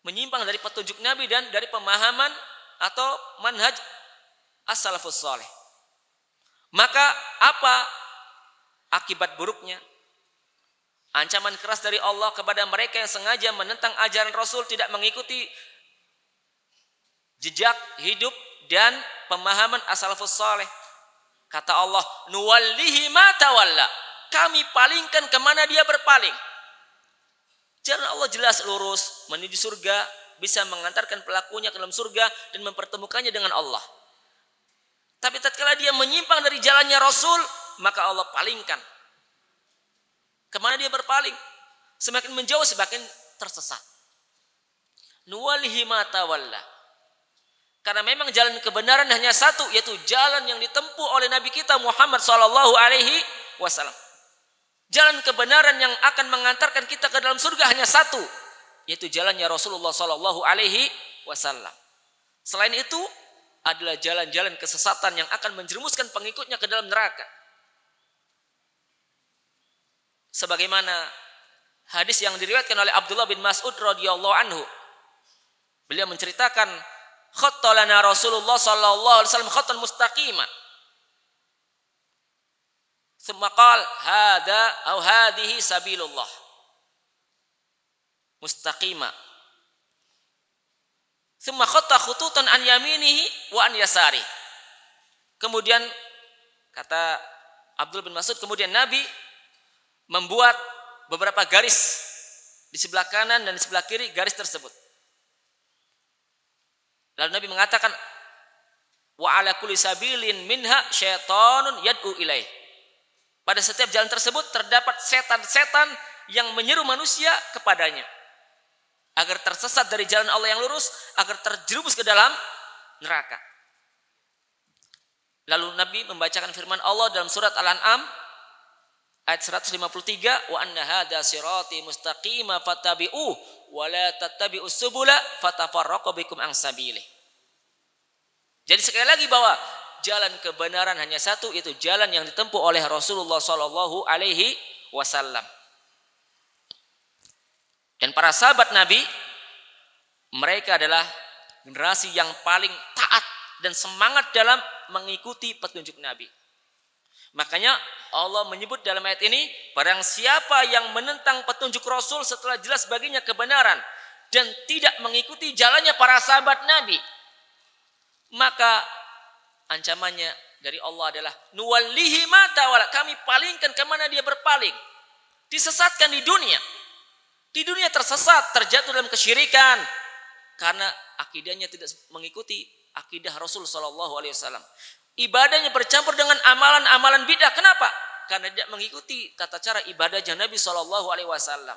menyimpang dari petunjuk Nabi dan dari pemahaman atau manhaj as-salafus saleh. Maka apa akibat buruknya? Ancaman keras dari Allah kepada mereka yang sengaja menentang ajaran Rasul, tidak mengikuti jejak hidup dan pemahaman as-salafus saleh. Kata Allah, nuwallihi ma tawalla, kami palingkan kemana dia berpaling. Jalan Allah jelas lurus, menuju surga, bisa mengantarkan pelakunya ke dalam surga dan mempertemukannya dengan Allah. Tapi tatkala dia menyimpang dari jalannya Rasul, maka Allah palingkan. Kemana dia berpaling? Semakin menjauh, semakin tersesat. Nuwalihi ma tawalla. Karena memang jalan kebenaran hanya satu, yaitu jalan yang ditempuh oleh Nabi kita Muhammad SAW. Jalan kebenaran yang akan mengantarkan kita ke dalam surga hanya satu, yaitu jalannya Rasulullah SAW. Selain itu adalah jalan-jalan kesesatan yang akan menjerumuskan pengikutnya ke dalam neraka. Sebagaimana hadis yang diriwayatkan oleh Abdullah bin Mas'ud radhiyallahu anhu, beliau menceritakan, khattalana Rasulullah sallallahu alaihi wasallam khattan mustaqima. Tsumma qala hada aw hadhihi sabilullah mustaqima. Tsumma khatta khututan an yaminihi wa an yasari. Kemudian kata Abdul bin Mas'ud, kemudian Nabi membuat beberapa garis di sebelah kanan dan di sebelah kiri garis tersebut. Lalu Nabi mengatakan, wa ala kulli sabilin minha syaitanun yad'u ilaih. Pada setiap jalan tersebut terdapat setan-setan yang menyeru manusia kepadanya agar tersesat dari jalan Allah yang lurus, agar terjerumus ke dalam neraka. Lalu Nabi membacakan firman Allah dalam surat Al-An'am ayat 153, wa anna hadza sirati mustaqima fattabi'uh wa la tattabi'us subula fatafarraqu bikum an sabilih. Jadi sekali lagi bahwa jalan kebenaran hanya satu, yaitu jalan yang ditempuh oleh Rasulullah SAW. Dan para sahabat Nabi, mereka adalah generasi yang paling taat dan semangat dalam mengikuti petunjuk Nabi. Makanya Allah menyebut dalam ayat ini, barang siapa yang menentang petunjuk Rasul setelah jelas baginya kebenaran dan tidak mengikuti jalannya para sahabat Nabi, maka ancamannya dari Allah adalah nuwallihi ma tawalla, kami palingkan kemana dia berpaling. Disesatkan di dunia. Di dunia tersesat, terjatuh dalam kesyirikan karena akidahnya tidak mengikuti akidah Rasul sallallahu alaihi wasallam. Ibadahnya bercampur dengan amalan-amalan bidah. Kenapa? Karena tidak mengikuti tata cara ibadahnya Nabi sallallahu alaihi wasallam.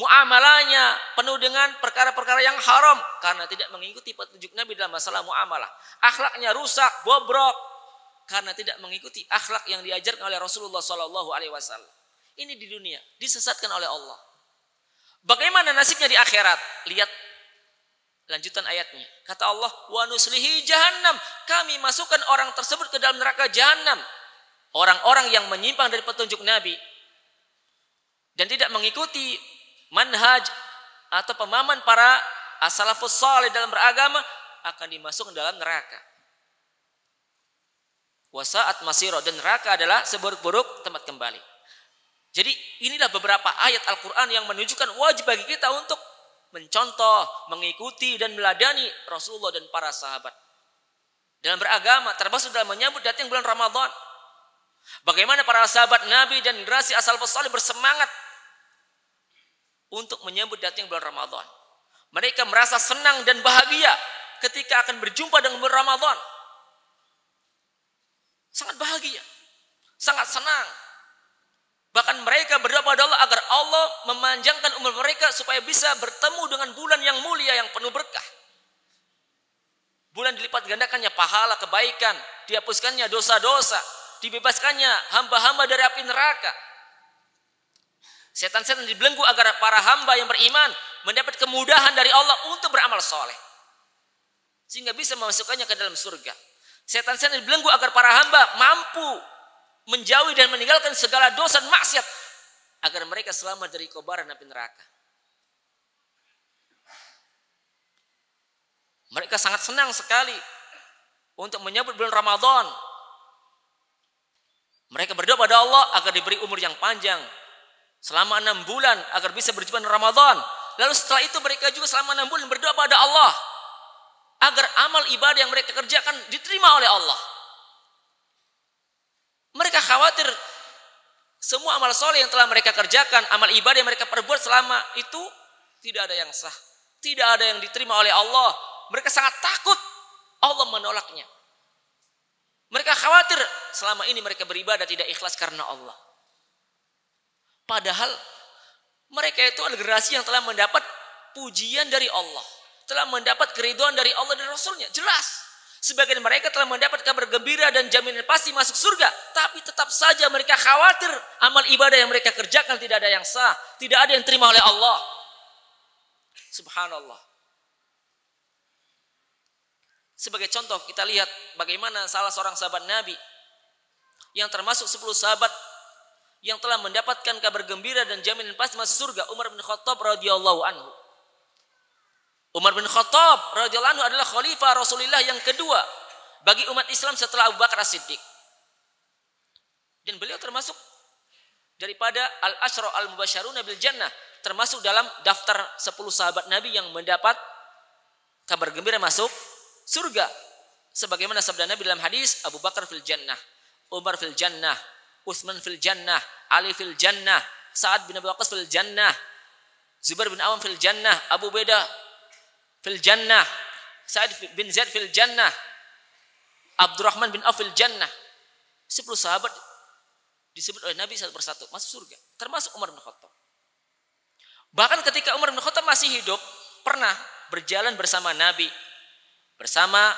Muamalahnya penuh dengan perkara-perkara yang haram karena tidak mengikuti petunjuk Nabi dalam masalah muamalah. Akhlaknya rusak, bobrok karena tidak mengikuti akhlak yang diajarkan oleh Rasulullah sallallahu alaihi wasallam. Ini di dunia disesatkan oleh Allah. Bagaimana nasibnya di akhirat? Lihat lanjutan ayatnya. Kata Allah, wa nuslihi jahannam. Kami masukkan orang tersebut ke dalam neraka jahannam. Orang-orang yang menyimpang dari petunjuk Nabi dan tidak mengikuti manhaj atau pemahaman para as-salafus salih dalam beragama akan dimasukkan dalam neraka. Wasa'at masiro, dan neraka adalah seburuk-buruk tempat kembali. Jadi inilah beberapa ayat Al-Quran yang menunjukkan wajib bagi kita untuk mencontoh, mengikuti dan meladani Rasulullah dan para sahabat dalam beragama, termasuk dalam menyambut datang bulan Ramadan. Bagaimana para sahabat Nabi dan generasi as-salafus salih bersemangat untuk menyambut datang bulan Ramadan. Mereka merasa senang dan bahagia ketika akan berjumpa dengan bulan Ramadan. Sangat bahagia, sangat senang. Bahkan mereka berdoa pada Allah agar Allah memanjangkan umur mereka supaya bisa bertemu dengan bulan yang mulia yang penuh berkah. Bulan dilipat gandakannya pahala kebaikan, dihapuskannya dosa-dosa, dibebaskannya hamba-hamba dari api neraka. Setan-setan dibelenggu agar para hamba yang beriman mendapat kemudahan dari Allah untuk beramal soleh, sehingga bisa memasukkannya ke dalam surga. Setan-setan dibelenggu agar para hamba mampu menjauhi dan meninggalkan segala dosa dan maksiat agar mereka selamat dari kobaran api neraka. Mereka sangat senang sekali untuk menyambut bulan Ramadan. Mereka berdoa pada Allah agar diberi umur yang panjang selama 6 bulan agar bisa berjumpa dengan Ramadan. Lalu setelah itu mereka juga selama 6 bulan berdoa pada Allah agar amal ibadah yang mereka kerjakan diterima oleh Allah. Mereka khawatir semua amal soleh yang telah mereka kerjakan, amal ibadah yang mereka perbuat selama itu tidak ada yang sah, tidak ada yang diterima oleh Allah. Mereka sangat takut Allah menolaknya. Mereka khawatir selama ini mereka beribadah tidak ikhlas karena Allah. Padahal mereka itu adalah generasi yang telah mendapat pujian dari Allah, telah mendapat keridhaan dari Allah dan Rasulnya. Jelas sebagian mereka telah mendapat kabar gembira dan jaminan pasti masuk surga, tapi tetap saja mereka khawatir amal ibadah yang mereka kerjakan tidak ada yang sah, tidak ada yang terima oleh Allah. Subhanallah. Sebagai contoh kita lihat bagaimana salah seorang sahabat Nabi yang termasuk 10 sahabat yang telah mendapatkan kabar gembira dan jaminan pasti masuk surga, Umar bin Khattab radhiyallahu anhu. Umar bin Khattab radhiyallahu anhu adalah khalifah Rasulullah yang kedua bagi umat Islam setelah Abu Bakar As-Siddiq. Dan beliau termasuk daripada al-asyra al-mubasysyaruna bil jannah, termasuk dalam daftar 10 sahabat Nabi yang mendapat kabar gembira masuk surga. Sebagaimana sabda Nabi dalam hadis, Abu Bakar fil jannah, Umar fil jannah, Utsman fil jannah, Ali fil jannah, Sa'ad bin Abi Waqqas fil jannah, Zubair bin Awam fil jannah, Abu Ubaidah fil jannah, Sa'id bin Zaid fil jannah, Abdurrahman bin Auf fil jannah. 10 sahabat disebut oleh Nabi satu persatu masuk surga, termasuk Umar bin Khattab. Bahkan ketika Umar bin Khattab masih hidup, pernah berjalan bersama Nabi, bersama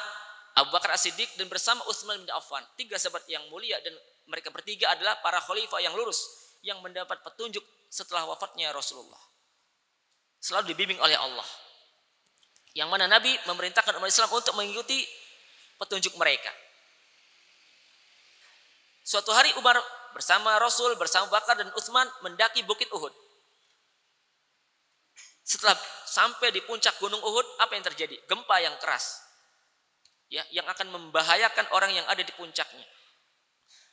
Abu Bakar As-Siddiq dan bersama Utsman bin Affan. 3 sahabat yang mulia, dan mereka bertiga adalah para khalifah yang lurus yang mendapat petunjuk setelah wafatnya Rasulullah. Selalu dibimbing oleh Allah. Yang mana Nabi memerintahkan umat Islam untuk mengikuti petunjuk mereka. Suatu hari Umar bersama Rasul, bersama Bakar dan Utsman mendaki Bukit Uhud. Setelah sampai di puncak Gunung Uhud, apa yang terjadi? Gempa yang keras. Ya, yang akan membahayakan orang yang ada di puncaknya.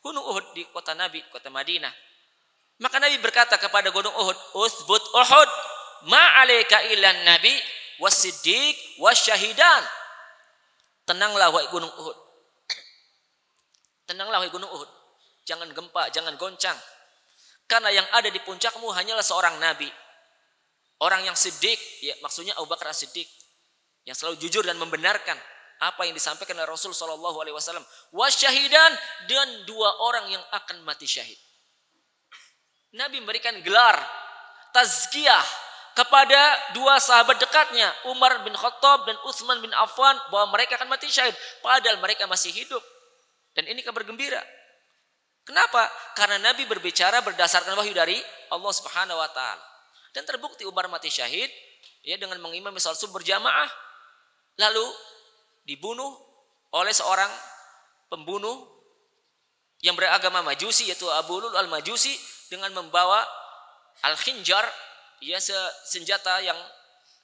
Gunung Uhud di kota Nabi, kota Madinah. Maka Nabi berkata kepada Gunung Uhud, "Uthbut Uhud, ma 'alaika illan nabi was-siddiq wasyahidan." Tenanglah wahai Gunung Uhud. Tenanglah wahai Gunung Uhud. Jangan gempa, jangan goncang. Karena yang ada di puncakmu hanyalah seorang nabi. Orang yang siddiq, ya maksudnya Abu Bakar As-Siddiq, yang selalu jujur dan membenarkan apa yang disampaikan oleh Rasul sallallahu alaihi wasallam. Wasyahidan, dan 2 orang yang akan mati syahid. Nabi memberikan gelar tazkiyah kepada 2 sahabat dekatnya, Umar bin Khattab dan Utsman bin Affan, bahwa mereka akan mati syahid padahal mereka masih hidup. Dan ini kabar gembira. Kenapa? Karena Nabi berbicara berdasarkan wahyu dari Allah Subhanahu wa taala. Dan terbukti Umar mati syahid ya dengan mengimami salat subuh berjamaah, lalu dibunuh oleh seorang pembunuh yang beragama Majusi, yaitu Abu Lul al-Majusi, dengan membawa al-khinjar, ya senjata yang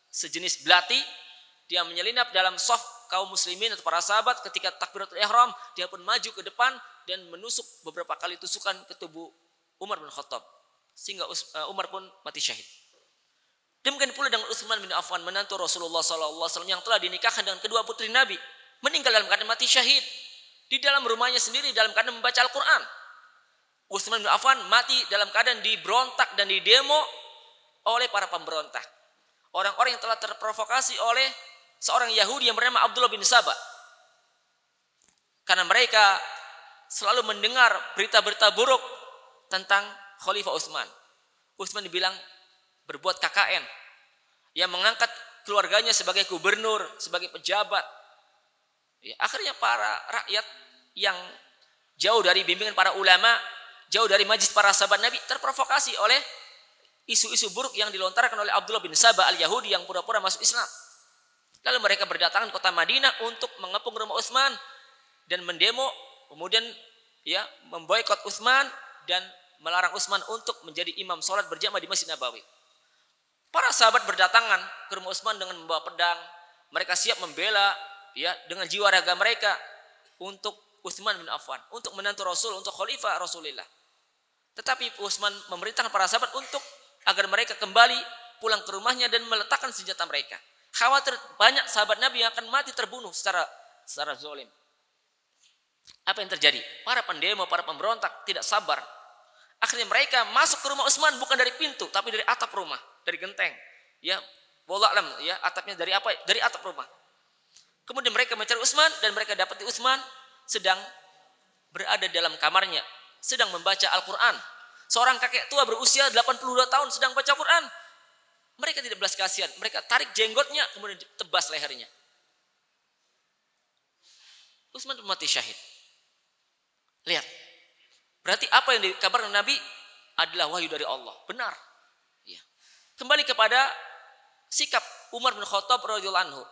sejenis belati. Dia menyelinap dalam saf kaum muslimin atau para sahabat. Ketika takbiratul ihram, dia pun maju ke depan dan menusuk beberapa kali tusukan ke tubuh Umar bin Khattab, sehingga Umar pun mati syahid. Demikian pula dengan Utsman bin Affan, menantu Rasulullah SAW yang telah dinikahkan dengan kedua putri Nabi, meninggal dalam keadaan mati syahid di dalam rumahnya sendiri dalam keadaan membaca Al-Quran. Utsman bin Affan mati dalam keadaan diberontak dan didemo oleh para pemberontak, orang-orang yang telah terprovokasi oleh seorang Yahudi yang bernama Abdullah bin Saba, karena mereka selalu mendengar berita-berita buruk tentang Khalifah Utsman. Utsman dibilang berbuat KKN, yang mengangkat keluarganya sebagai gubernur, sebagai pejabat. Ya, akhirnya para rakyat yang jauh dari bimbingan para ulama, jauh dari majlis para sahabat Nabi, terprovokasi oleh isu-isu buruk yang dilontarkan oleh Abdullah bin Saba al-Yahudi yang pura-pura masuk Islam. Lalu mereka berdatangan kota Madinah untuk mengepung rumah Utsman dan mendemo, kemudian ya memboikot Utsman dan melarang Utsman untuk menjadi imam sholat berjamaah di Masjid Nabawi. Para sahabat berdatangan ke rumah Utsman dengan membawa pedang. Mereka siap membela ya dengan jiwa raga mereka untuk Utsman bin Affan, untuk menantu Rasul, untuk khalifah Rasulullah. Tetapi Utsman memerintahkan para sahabat untuk agar mereka kembali pulang ke rumahnya dan meletakkan senjata mereka. Khawatir banyak sahabat Nabi yang akan mati terbunuh secara zalim. Apa yang terjadi? Para pendemo, para pemberontak tidak sabar. Akhirnya mereka masuk ke rumah Utsman bukan dari pintu, tapi dari atap rumah, dari genteng. Ya, wallahu alam, ya atapnya dari apa? Dari atap rumah. Kemudian mereka mencari Utsman dan mereka dapati Utsman sedang berada dalam kamarnya, sedang membaca Al-Quran. Seorang kakek tua berusia 82 tahun sedang baca Quran. Mereka tidak belas kasihan, mereka tarik jenggotnya kemudian tebas lehernya. Utsman mati syahid. Lihat. Berarti apa yang dikabarkan Nabi adalah wahyu dari Allah. Benar. Ya. Kembali kepada sikap Umar bin Khattab radhiyallahu anhu.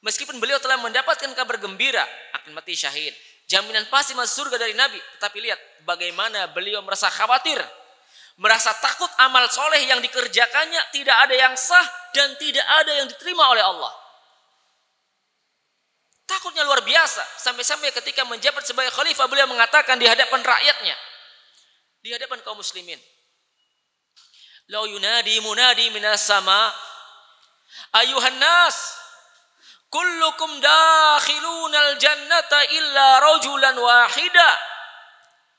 Meskipun beliau telah mendapatkan kabar gembira akan mati syahid, jaminan pasti masuk surga dari Nabi, tetapi lihat bagaimana beliau merasa khawatir, merasa takut amal soleh yang dikerjakannya tidak ada yang sah dan tidak ada yang diterima oleh Allah. Takutnya luar biasa, sampai-sampai ketika menjabat sebagai khalifah beliau mengatakan di hadapan rakyatnya, di hadapan kaum muslimin, "La yunadi munadi minas sama, ayuhan nas, kullukum dakhilunal jannata illa rajulan wahida,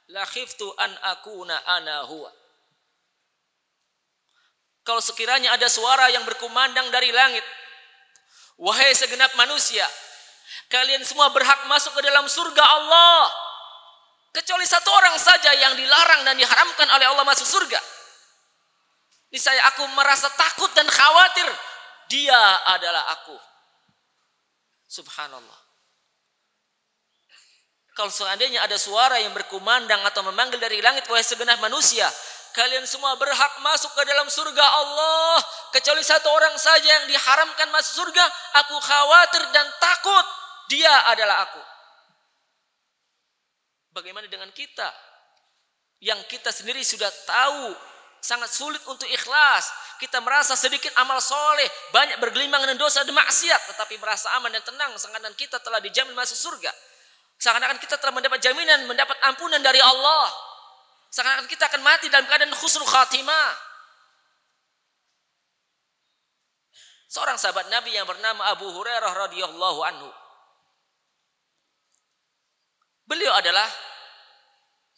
la khiftu an akuna ana huwa." Kalau sekiranya ada suara yang berkumandang dari langit, "Wahai segenap manusia, kalian semua berhak masuk ke dalam surga Allah, kecuali satu orang saja yang dilarang dan diharamkan oleh Allah masuk surga. Niscaya aku merasa takut dan khawatir, dia adalah aku." Subhanallah. Kalau seandainya ada suara yang berkumandang atau memanggil dari langit, "Wahai segenap manusia, kalian semua berhak masuk ke dalam surga Allah, kecuali satu orang saja yang diharamkan masuk surga, aku khawatir dan takut, dia adalah aku." Bagaimana dengan kita? Yang kita sendiri sudah tahu sangat sulit untuk ikhlas. kita merasa sedikit amal soleh, banyak bergelimang dengan dosa dan maksiat, tetapi merasa aman dan tenang, seakan-akan kita telah dijamin masuk surga. Seakan-akan kita telah mendapat jaminan, mendapat ampunan dari Allah. Seakan-akan kita akan mati dalam keadaan husnul khatimah. Seorang sahabat Nabi yang bernama Abu Hurairah radhiyallahu anhu. Beliau adalah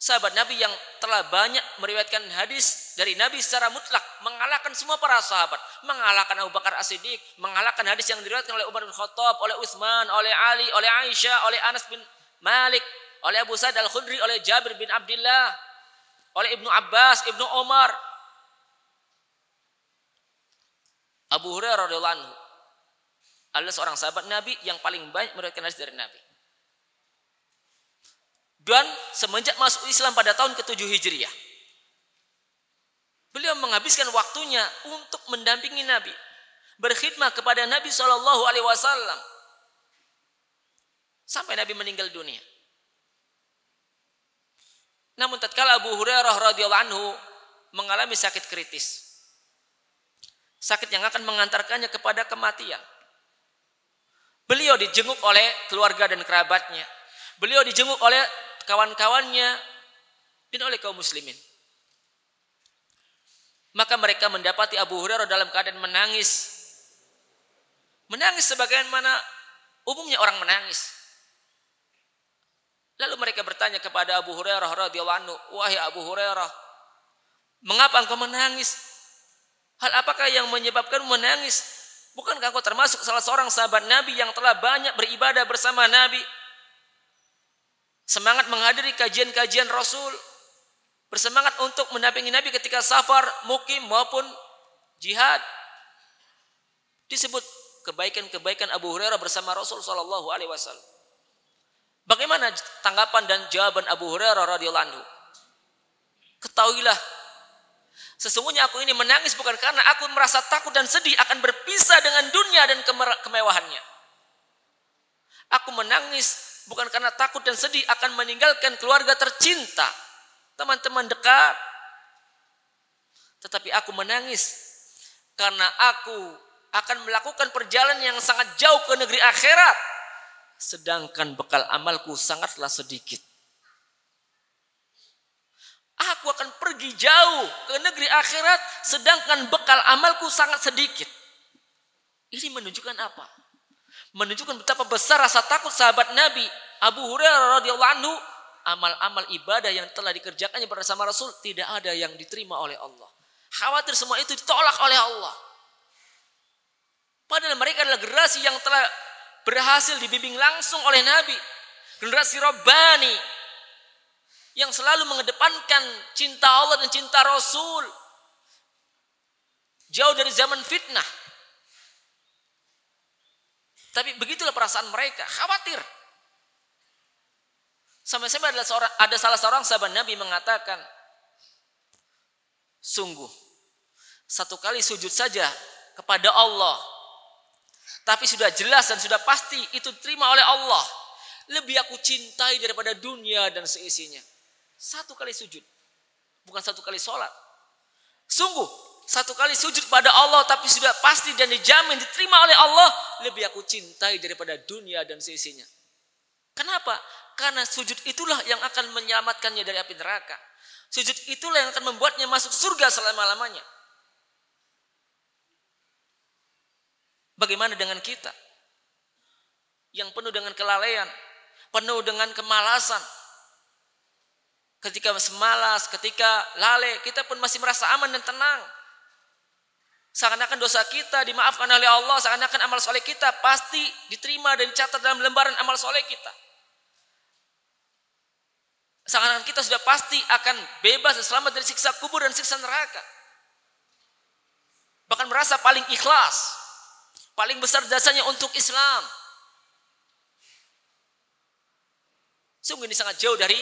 sahabat Nabi yang telah banyak meriwayatkan hadis dari Nabi secara mutlak, mengalahkan semua para sahabat, mengalahkan Abu Bakar As-Siddiq, mengalahkan hadis yang diriwayatkan oleh Umar bin Khattab, oleh Utsman, oleh Ali, oleh Aisyah, oleh Anas bin Malik, oleh Abu Sa'id Al-Khudri, oleh Jabir bin Abdullah, oleh Ibnu Abbas, Ibnu Umar. Abu Hurairah radhiyallahu anhu adalah seorang sahabat Nabi yang paling banyak meriwayatkan hadis dari Nabi. Dan semenjak masuk Islam pada tahun ke-7 Hijriah, beliau menghabiskan waktunya untuk mendampingi Nabi, berkhidmat kepada Nabi SAW sampai Nabi meninggal dunia. Namun tatkala Abu Hurairah radhiyallahu anhu mengalami sakit kritis, sakit yang akan mengantarkannya kepada kematian, beliau dijenguk oleh keluarga dan kerabatnya, beliau dijenguk oleh kawan-kawannya dan oleh kaum muslimin. Maka mereka mendapati Abu Hurairah dalam keadaan menangis. Menangis sebagaimana umumnya orang menangis. Lalu mereka bertanya kepada Abu Hurairah radhiyallahu anhu, "Wahai Abu Hurairah, mengapa engkau menangis? Hal apakah yang menyebabkan menangis? Bukankah engkau termasuk salah seorang sahabat Nabi yang telah banyak beribadah bersama Nabi? Semangat menghadiri kajian-kajian Rasul, bersemangat untuk mendampingi Nabi ketika safar, mukim maupun jihad." Disebut kebaikan-kebaikan Abu Hurairah bersama Rasul sallallahu alaihi wasallam. Bagaimana tanggapan dan jawaban Abu Hurairah radhiyallahu anhu? Ketahuilah, sesungguhnya aku ini menangis bukan karena aku merasa takut dan sedih akan berpisah dengan dunia dan kemewahannya. Aku menangis bukan karena takut dan sedih akan meninggalkan keluarga tercinta, teman-teman dekat. Tetapi aku menangis karena aku akan melakukan perjalanan yang sangat jauh ke negeri akhirat, sedangkan bekal amalku sangatlah sedikit. Aku akan pergi jauh ke negeri akhirat, sedangkan bekal amalku sangat sedikit. Ini menunjukkan apa? Menunjukkan betapa besar rasa takut sahabat Nabi Abu Hurairah radhiyallahu anhu. Amal-amal ibadah yang telah dikerjakannya bersama Rasul tidak ada yang diterima oleh Allah. Khawatir semua itu ditolak oleh Allah. Padahal mereka adalah generasi yang telah berhasil dibimbing langsung oleh Nabi. Generasi Rabbani yang selalu mengedepankan cinta Allah dan cinta Rasul. Jauh dari zaman fitnah. Tapi begitulah perasaan mereka, khawatir. Sampai-sampai ada salah seorang sahabat Nabi mengatakan, sungguh, satu kali sujud saja kepada Allah, tapi sudah jelas dan sudah pasti itu diterima oleh Allah, lebih aku cintai daripada dunia dan seisinya. Satu kali sujud, bukan satu kali sholat. Sungguh, satu kali sujud pada Allah tapi sudah pasti dan dijamin diterima oleh Allah, lebih aku cintai daripada dunia dan seisinya. Kenapa? Karena sujud itulah yang akan menyelamatkannya dari api neraka. Sujud itulah yang akan membuatnya masuk surga selama-lamanya. Bagaimana dengan kita yang penuh dengan kelalaian, penuh dengan kemalasan? Ketika semalas, ketika lalai, kita pun masih merasa aman dan tenang. Seakan-akan dosa kita dimaafkan oleh Allah, seakan-akan amal soleh kita pasti diterima dan dicatat dalam lembaran amal soleh kita. Seakan-akan kita sudah pasti akan bebas dan selamat dari siksa kubur dan siksa neraka. Bahkan merasa paling ikhlas, paling besar jasanya untuk Islam. Sungguh ini sangat jauh dari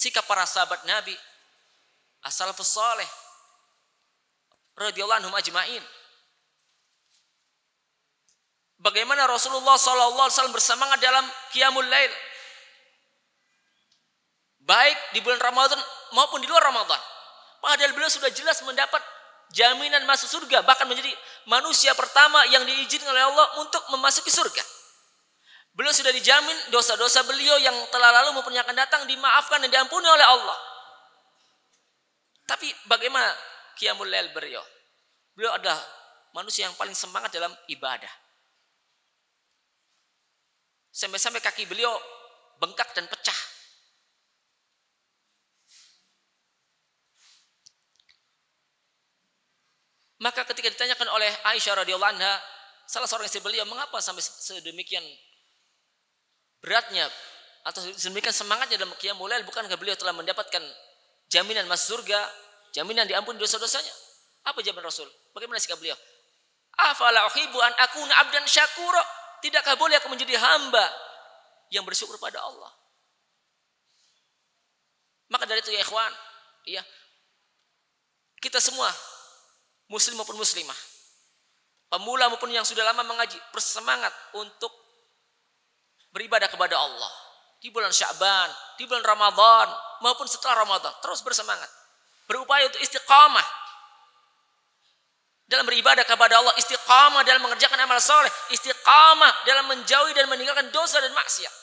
sikap para sahabat Nabi as-salafus saleh radhiyallahu anhum ajmain. Bagaimana Rasulullah SAW bersemangat dalam qiyamul lail, baik di bulan Ramadan maupun di luar Ramadan. Padahal beliau sudah jelas mendapat jaminan masuk surga, bahkan menjadi manusia pertama yang diizinkan oleh Allah untuk memasuki surga. Beliau sudah dijamin dosa-dosa beliau yang telah lalu maupun yang akan datang dimaafkan dan diampuni oleh Allah. Tapi bagaimana qiyamul lail beliau? Beliau adalah manusia yang paling semangat dalam ibadah. Sampai-sampai kaki beliau bengkak dan pecah. Maka ketika ditanyakan oleh Aisyah radhiyallahu anha, salah seorang istri beliau, mengapa sampai sedemikian beratnya atau sedemikian semangatnya dalam qiyamul lail, bukankah beliau telah mendapatkan jaminan masuk surga, jaminan diampuni dosa-dosanya? Apa jawaban Rasul? Bagaimana sikap beliau? Afala uhibbu an akuna abdan syakura? Tidakkah boleh aku menjadi hamba yang bersyukur pada Allah? Maka dari itu ya ikhwan, ya, kita semua muslim maupun muslimah, pemula maupun yang sudah lama mengaji, bersemangat untuk beribadah kepada Allah di bulan Sya'ban, di bulan Ramadan maupun setelah Ramadan. Terus bersemangat, berupaya untuk istiqamah dalam beribadah kepada Allah, istiqamah dalam mengerjakan amal soleh, istiqamah dalam menjauhi dan meninggalkan dosa dan maksiat.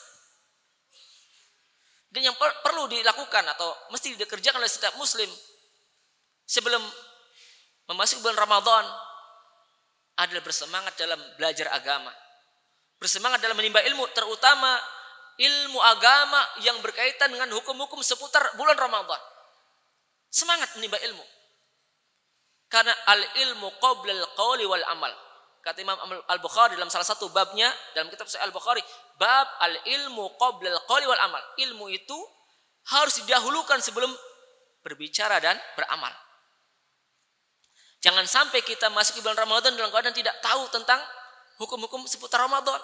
Dan yang perlu dilakukan atau mesti dikerjakan oleh setiap muslim sebelum memasuki bulan Ramadan adalah bersemangat dalam belajar agama, bersemangat dalam menimba ilmu, terutama ilmu agama yang berkaitan dengan hukum-hukum seputar bulan Ramadan. Semangat menimba ilmu. Karena al-ilmu qabla al-qawli wal amal. Kata Imam Al-Bukhari dalam salah satu babnya dalam kitab Sahih Al-Bukhari, bab al-ilmu qabla al-qawli wal amal. Ilmu itu harus didahulukan sebelum berbicara dan beramal. Jangan sampai kita masuk ke bulan Ramadan dalam keadaan tidak tahu tentang hukum-hukum seputar Ramadan.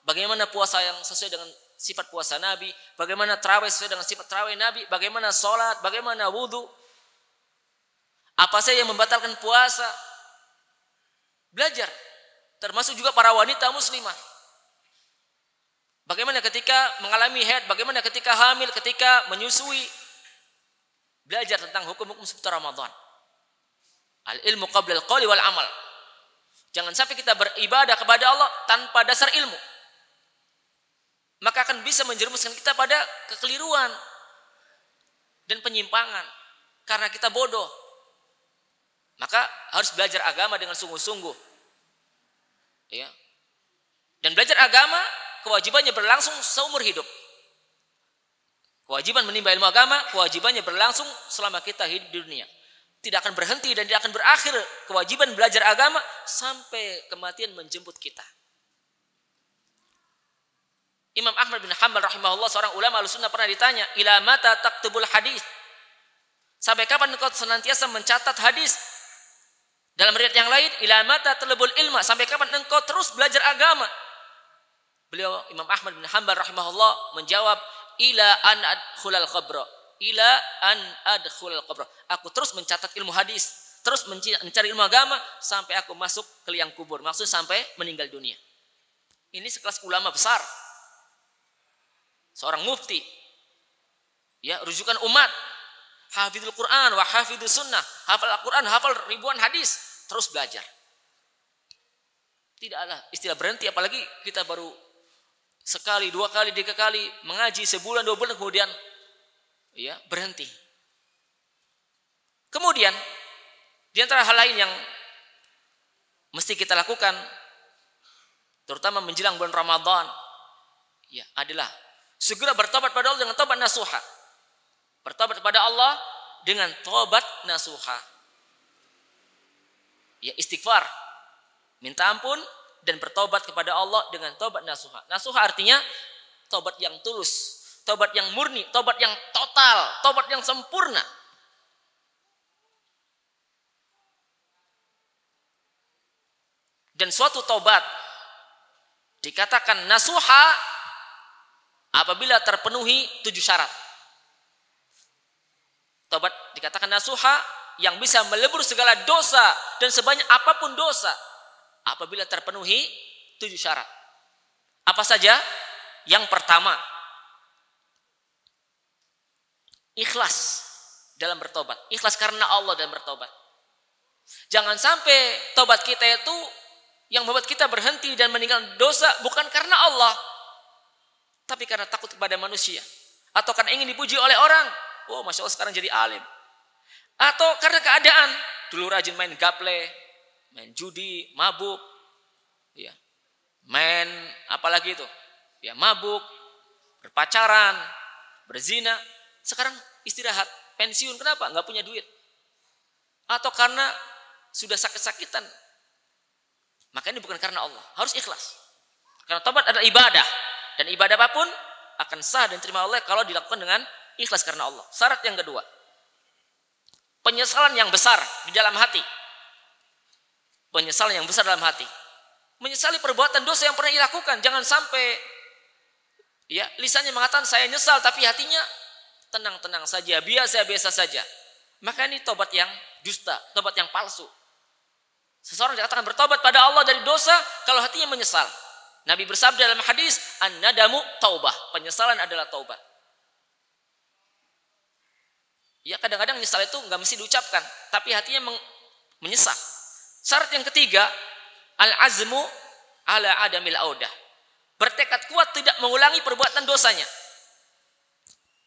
Bagaimana puasa yang sesuai dengan sifat puasa Nabi, bagaimana tarawih sesuai dengan sifat tarawih Nabi, bagaimana sholat, bagaimana wudhu, apa saja yang membatalkan puasa. Belajar, termasuk juga para wanita muslimah. Bagaimana ketika mengalami haid, bagaimana ketika hamil, ketika menyusui. Belajar tentang hukum-hukum seputar Ramadan. Al-ilmu qabla al-qawli wal amal. Jangan sampai kita beribadah kepada Allah tanpa dasar ilmu. Maka akan bisa menjerumuskan kita pada kekeliruan dan penyimpangan. Karena kita bodoh. Maka harus belajar agama dengan sungguh-sungguh. Ya. Dan belajar agama kewajibannya berlangsung seumur hidup. Kewajiban menimba ilmu agama, kewajibannya berlangsung selama kita hidup di dunia. Tidak akan berhenti dan tidak akan berakhir kewajiban belajar agama sampai kematian menjemput kita. Imam Ahmad bin Hanbal rahimahullah, seorang ulama Ahlussunnah, pernah ditanya, ila mata taktubul hadis? Sampai kapan engkau senantiasa mencatat hadis? Dalam riwayat yang lain, ila mata talabul ilma? Sampai kapan engkau terus belajar agama? Beliau Imam Ahmad bin Hanbal rahimahullah menjawab, ila an adkhulal qabra. Ila an adkhulal qabra. Aku terus mencatat ilmu hadis, terus mencari ilmu agama sampai aku masuk ke liang kubur. Maksudnya sampai meninggal dunia. Ini sekelas ulama besar. Seorang mufti. Ya, rujukan umat. Hafidhul Quran wa hafidhus sunnah. Hafal Al-Quran, hafal ribuan hadis. Terus belajar. Tidak ada istilah berhenti, apalagi kita baru sekali, 2 kali, 3 kali mengaji, sebulan, 2 bulan kemudian ya berhenti. Kemudian di antara hal lain yang mesti kita lakukan terutama menjelang bulan Ramadan ya adalah segera bertobat pada Allah dengan tobat nasuha. Bertobat kepada Allah dengan tobat nasuha. Ya, istighfar, minta ampun dan bertobat kepada Allah dengan tobat nasuha. Nasuha artinya tobat yang tulus, tobat yang murni, tobat yang total, tobat yang sempurna. Dan suatu tobat dikatakan nasuha apabila terpenuhi 7 syarat. Tobat dikatakan nasuha yang bisa melebur segala dosa dan sebanyak apapun dosa apabila terpenuhi 7 syarat. Apa saja? Yang pertama, ikhlas dalam bertobat. Ikhlas karena Allah dalam bertobat. Jangan sampai tobat kita itu yang membuat kita berhenti dan meninggalkan dosa bukan karena Allah, tapi karena takut kepada manusia. Atau karena ingin dipuji oleh orang. Oh, Masya Allah sekarang jadi alim. Atau karena keadaan. Dulu rajin main gaple, main judi, mabuk. Ya. Main apalagi itu. Ya, mabuk, berpacaran, berzina. Sekarang istirahat, pensiun. Kenapa? Nggak punya duit. Atau karena sudah sakit-sakitan. Maka ini bukan karena Allah. Harus ikhlas. Karena tobat adalah ibadah. Dan ibadah apapun akan sah dan terima Allah kalau dilakukan dengan ikhlas karena Allah. Syarat yang kedua. Penyesalan yang besar di dalam hati. Penyesalan yang besar dalam hati. Menyesali perbuatan dosa yang pernah dilakukan. Jangan sampai ya lisannya mengatakan saya nyesal tapi hatinya tenang-tenang saja, biasa-biasa saja. Maka ini tobat yang dusta, tobat yang palsu. Seseorang dikatakan bertobat pada Allah dari dosa kalau hatinya menyesal. Nabi bersabda dalam hadis, an-nadamu taubah. Penyesalan adalah taubat. Ya kadang-kadang menyesal itu nggak mesti diucapkan, tapi hatinya menyesal. Syarat yang ketiga, al-azmu ala adamil audah. Bertekad kuat tidak mengulangi perbuatan dosanya.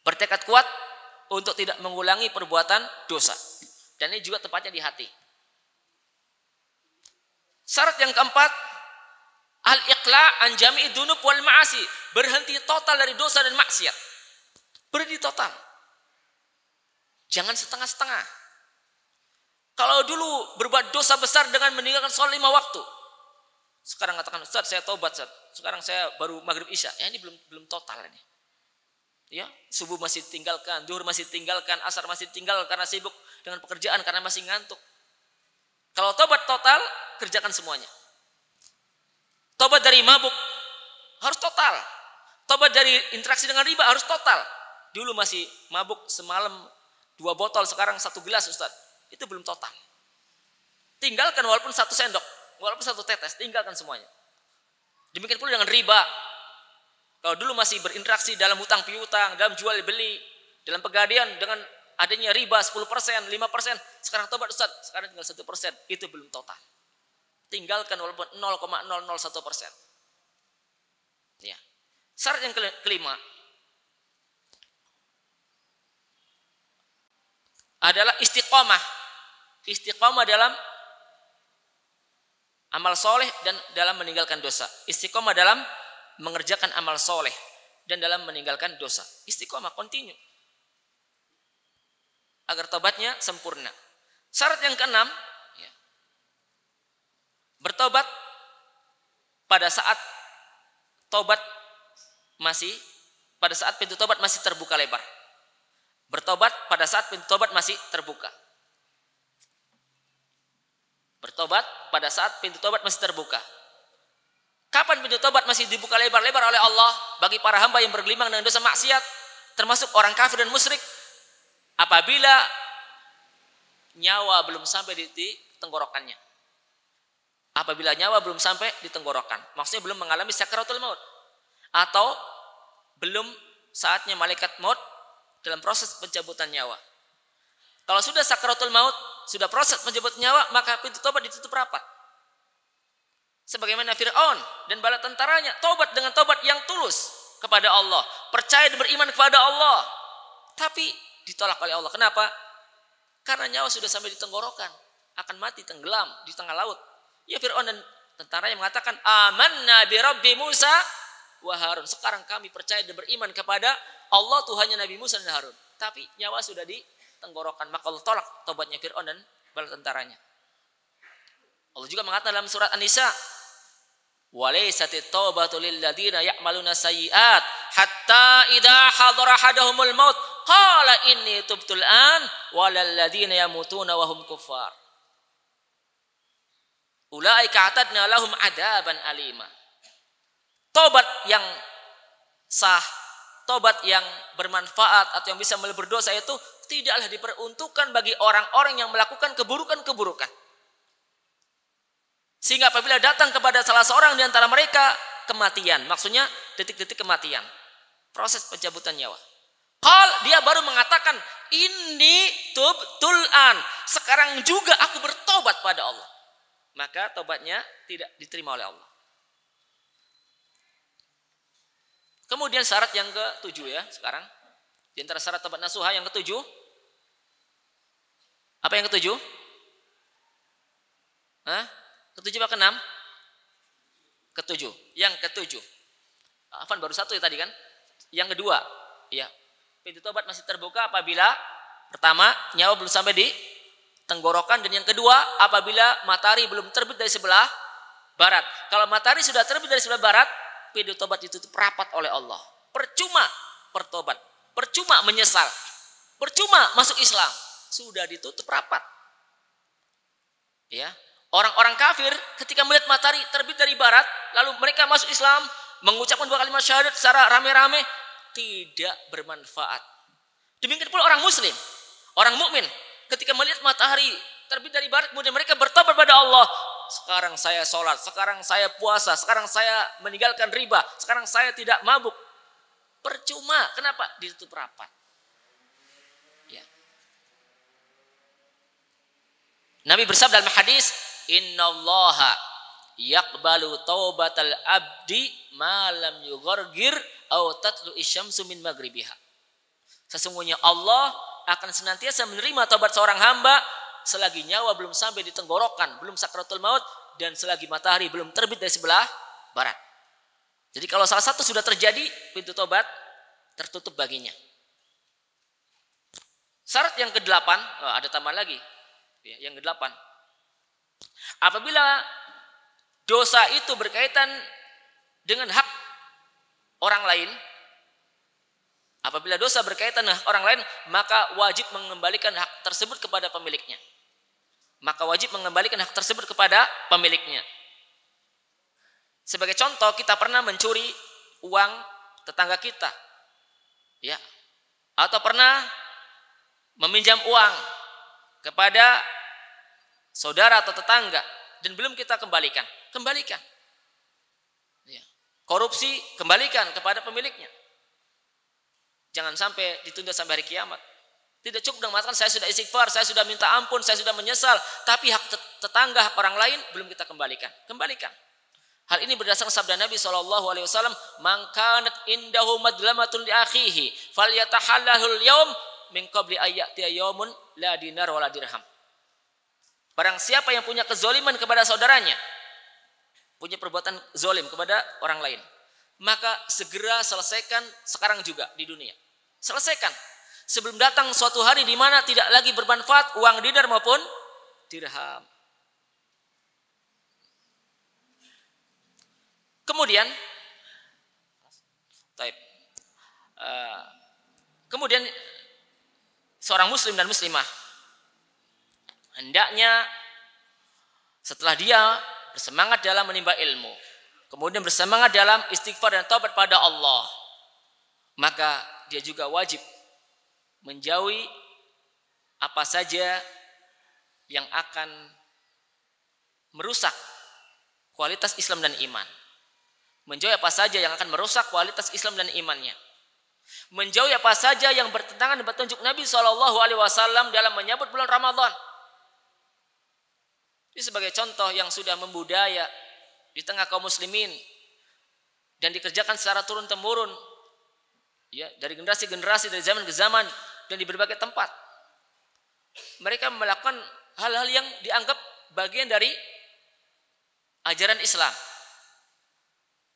Bertekad kuat untuk tidak mengulangi perbuatan dosa. Dan ini juga tepatnya di hati. Syarat yang keempat, al-iqla' an jami'i dzunub wal ma'asi. Berhenti total dari dosa dan maksiat. Berhenti total. Jangan setengah-setengah. Kalau dulu berbuat dosa besar dengan meninggalkan sholat 5 waktu. Sekarang katakan, Ustaz saya tobat, Ustaz. Sekarang saya baru maghrib isya. Ya ini belum total ini. Ya, subuh masih tinggalkan, zuhur masih tinggalkan, asar masih tinggalkan karena sibuk dengan pekerjaan, karena masih ngantuk. Kalau tobat total, kerjakan semuanya. Tobat dari mabuk harus total. Tobat dari interaksi dengan riba harus total. Dulu masih mabuk semalam 2 botol, sekarang 1 gelas Ustaz. Itu belum total. Tinggalkan walaupun 1 sendok, walaupun 1 tetes, tinggalkan semuanya. Demikian pula dengan riba. Kalau dulu masih berinteraksi dalam hutang piutang, dalam jual beli, dalam pegadaian dengan adanya riba 10%, 5%, sekarang tobat Ustaz, sekarang tinggal 1%, itu belum total. Tinggalkan walaupun 0,001%. Ya. Syarat yang kelima adalah istiqomah. Istiqomah dalam amal soleh dan dalam meninggalkan dosa. Istiqomah dalam mengerjakan amal soleh dan dalam meninggalkan dosa. Istiqomah, continue. Agar tobatnya sempurna. Syarat yang keenam, ya, bertobat pada saat pintu tobat masih terbuka lebar. Bertobat pada saat pintu tobat masih terbuka. Bertobat pada saat pintu tobat masih terbuka. Kapan pintu tobat masih dibuka lebar-lebar oleh Allah bagi para hamba yang bergelimang dengan dosa maksiat, termasuk orang kafir dan musyrik? Apabila nyawa belum sampai di tenggorokannya. Apabila nyawa belum sampai di tenggorokan. Maksudnya belum mengalami sakaratul maut. Atau belum saatnya malaikat maut dalam proses pencabutan nyawa. Kalau sudah sakaratul maut, sudah proses pencabutan nyawa, maka pintu tobat ditutup rapat. Sebagaimana Fir'aun dan bala tentaranya tobat dengan tobat yang tulus kepada Allah, percaya dan beriman kepada Allah, tapi ditolak oleh Allah. Kenapa? Karena nyawa sudah sampai di tenggorokan, akan mati tenggelam di tengah laut. Ya, Fir'aun dan tentaranya mengatakan, amanna bi Rabbi Musa wa Harun. Sekarang kami percaya dan beriman kepada Allah Tuhannya Nabi Musa dan Harun. Tapi nyawa sudah di tenggorokan, maka Allah tolak tobatnya Fir'aun dan bala tentaranya. Allah juga mengatakan dalam surat An-Nisa, walaisatit taubatu lil ladzina ya'maluna sayyi'at hatta idza hadara ahaduhumul maut qala inni tubtul an walal ladzina yamutuna wa hum kuffar ulaika atadna lahum adaban alima. Tobat yang sah, tobat yang bermanfaat atau yang bisa melebur dosa itu tidaklah diperuntukkan bagi orang-orang yang melakukan keburukan-keburukan. Sehingga apabila datang kepada salah seorang di antara mereka kematian, maksudnya detik-detik kematian, proses pencabutan nyawa. Dia baru mengatakan Ini tubtul an. Sekarang juga aku bertobat pada Allah. Maka tobatnya tidak diterima oleh Allah. Kemudian syarat yang ke-7 ya sekarang. Di antara syarat tobat nasuha yang ke-7. Apa yang ke-7? Ke-7 apa ke-6? Ke-7. Yang ke-7. Afan baru 1 ya tadi kan? Yang kedua, ya. Pintu tobat masih terbuka apabila pertama nyawa belum sampai di tenggorokan, dan yang kedua apabila matahari belum terbit dari sebelah barat. Kalau matahari sudah terbit dari sebelah barat, pintu tobat ditutup rapat oleh Allah. Percuma bertobat, percuma menyesal, percuma masuk Islam, sudah ditutup rapat. Ya, orang-orang kafir ketika melihat matahari terbit dari barat, lalu mereka masuk Islam, mengucapkan 2 kalimat syahadat secara rame-rame, tidak bermanfaat. Demikian pula orang muslim, orang mukmin, ketika melihat matahari terbit dari barat, kemudian mereka bertobat pada Allah. Sekarang saya sholat, sekarang saya puasa, sekarang saya meninggalkan riba, sekarang saya tidak mabuk. Percuma. Kenapa? Ditutup rapat. Ya. Nabi bersabda dalam hadis, Innallaha yaqbalu taubatal abdi ma lam yughargir aw tatlu isyamsu min maghribiha. Sesungguhnya Allah akan senantiasa menerima taubat seorang hamba selagi nyawa belum sampai di tenggorokan, belum sakratul maut, dan selagi matahari belum terbit dari sebelah barat. Jadi kalau salah satu sudah terjadi, pintu taubat tertutup baginya. Syarat yang ke-8, ada tambahan lagi. Yang ke-8. Apabila dosa itu berkaitan dengan hak orang lain, apabila dosa berkaitan dengan orang lain, maka wajib mengembalikan hak tersebut kepada pemiliknya. Maka wajib mengembalikan hak tersebut kepada pemiliknya. Sebagai contoh, kita pernah mencuri uang tetangga kita, ya, atau pernah meminjam uang kepada saudara atau tetangga dan belum kita kembalikan. Kembalikan. Ya. Korupsi, kembalikan kepada pemiliknya. Jangan sampai ditunda sampai hari kiamat. Tidak cukup dengan mengatakan saya sudah istighfar, saya sudah minta ampun, saya sudah menyesal, tapi hak tetangga, hak orang lain belum kita kembalikan. Kembalikan. Hal ini berdasarkan sabda Nabi SAW, "Man kanat indahu madlamatun li akhihi falyatahallalul yaum min qabli ayyatiya yaumun la dinar wala dirham." Barang siapa yang punya kezoliman kepada saudaranya, punya perbuatan zolim kepada orang lain, maka segera selesaikan sekarang juga di dunia. Selesaikan sebelum datang suatu hari di mana tidak lagi bermanfaat uang dinar maupun dirham. Kemudian, kemudian seorang muslim dan muslimah hendaknya setelah dia bersemangat dalam menimba ilmu, kemudian bersemangat dalam istighfar dan taubat pada Allah, maka dia juga wajib menjauhi apa saja yang akan merusak kualitas Islam dan iman. Menjauhi apa saja yang akan merusak kualitas Islam dan imannya. Menjauhi apa saja yang bertentangan dengan petunjuk Nabi SAW dalam menyambut bulan Ramadan. Ini sebagai contoh yang sudah membudaya di tengah kaum muslimin dan dikerjakan secara turun-temurun, ya, dari generasi ke generasi, dari zaman ke zaman, dan di berbagai tempat. Mereka melakukan hal-hal yang dianggap bagian dari ajaran Islam.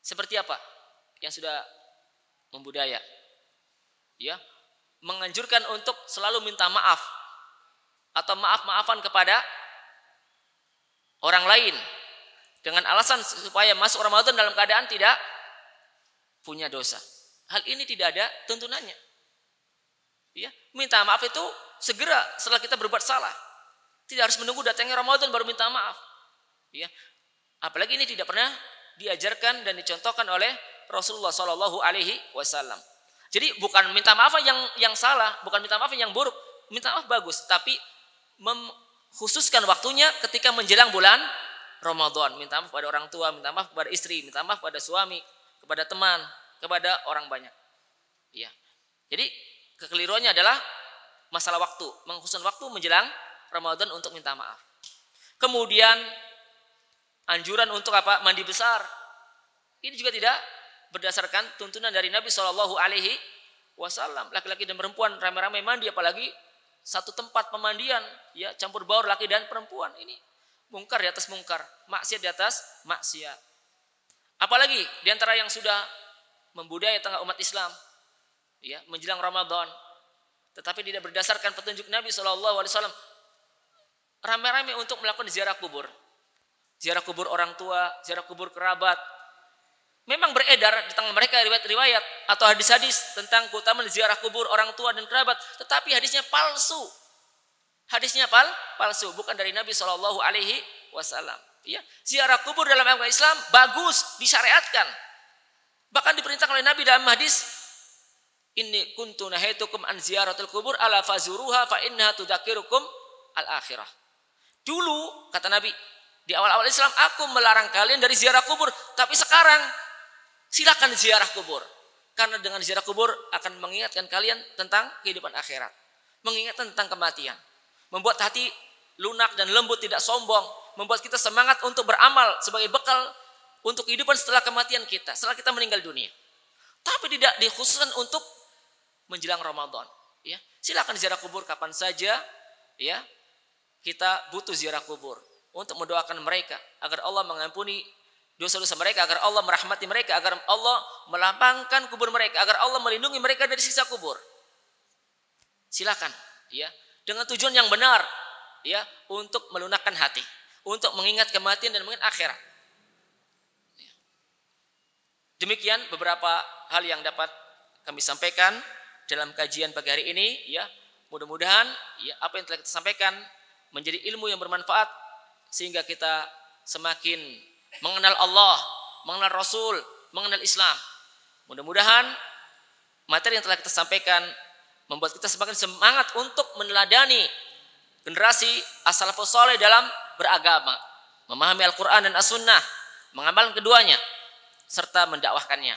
Seperti apa yang sudah membudaya? Ya, menganjurkan untuk selalu minta maaf atau maaf-maafan kepada orang lain dengan alasan supaya masuk Ramadan dalam keadaan tidak punya dosa. Hal ini tidak ada tuntunannya. Ya, minta maaf itu segera setelah kita berbuat salah. Tidak harus menunggu datangnya Ramadan baru minta maaf. Ya, apalagi ini tidak pernah diajarkan dan dicontohkan oleh Rasulullah SAW. Jadi bukan minta maaf yang salah, bukan minta maaf yang buruk, minta maaf bagus, tapi khususkan waktunya ketika menjelang bulan Ramadan. Minta maaf kepada orang tua, minta maaf kepada istri, minta maaf kepada suami, kepada teman, kepada orang banyak. Ya. Jadi kekeliruannya adalah masalah waktu, mengkhususkan waktu menjelang Ramadan untuk minta maaf. Kemudian anjuran untuk apa? Mandi besar. Ini juga tidak berdasarkan tuntunan dari Nabi Shallallahu Alaihi Wasallam. Laki-laki dan perempuan ramai-ramai mandi, apalagi satu tempat pemandian, ya campur baur laki dan perempuan. Ini mungkar di atas mungkar, maksiat di atas maksiat. Apalagi di antara yang sudah membudaya tengah umat Islam, ya menjelang Ramadan, tetapi tidak berdasarkan petunjuk Nabi Shallallahu Alaihi Wasallam, ramai-ramai untuk melakukan ziarah kubur orang tua, ziarah kubur kerabat. Memang beredar di tangan mereka riwayat-riwayat atau hadis-hadis tentang keutamaan ziarah kubur orang tua dan kerabat, tetapi hadisnya palsu. Hadisnya palsu, bukan dari Nabi Shallallahu Alaihi Wasallam. Ya, ziarah kubur dalam agama Islam bagus, disyariatkan. Bahkan diperintahkan oleh Nabi dalam hadis, inni kuntu nahaitukum an ziyaratul kubur ala fazuruha fa innaha tudzakirukum al akhirah. Dulu kata Nabi di awal-awal Islam, aku melarang kalian dari ziarah kubur, tapi sekarang silakan ziarah kubur. Karena dengan ziarah kubur akan mengingatkan kalian tentang kehidupan akhirat, mengingatkan tentang kematian, membuat hati lunak dan lembut, tidak sombong, membuat kita semangat untuk beramal sebagai bekal untuk kehidupan setelah kematian kita, setelah kita meninggal dunia. Tapi tidak dikhususkan untuk menjelang Ramadan. Ya, silakan ziarah kubur kapan saja. Ya, kita butuh ziarah kubur untuk mendoakan mereka agar Allah mengampuni dosa-dosa mereka, agar Allah merahmati mereka, agar Allah melapangkan kubur mereka, agar Allah melindungi mereka dari siksa kubur. Silakan, ya, dengan tujuan yang benar, ya, untuk melunakkan hati, untuk mengingat kematian dan mengingat akhirat. Demikian beberapa hal yang dapat kami sampaikan dalam kajian pagi hari ini, ya. Mudah-mudahan ya apa yang telah kita sampaikan menjadi ilmu yang bermanfaat sehingga kita semakin mengenal Allah, mengenal Rasul, mengenal Islam. Mudah-mudahan materi yang telah kita sampaikan membuat kita semakin semangat untuk meneladani generasi as-salafus saleh dalam beragama, memahami Al-Quran dan As-Sunnah, mengamalkan keduanya, serta mendakwahkannya.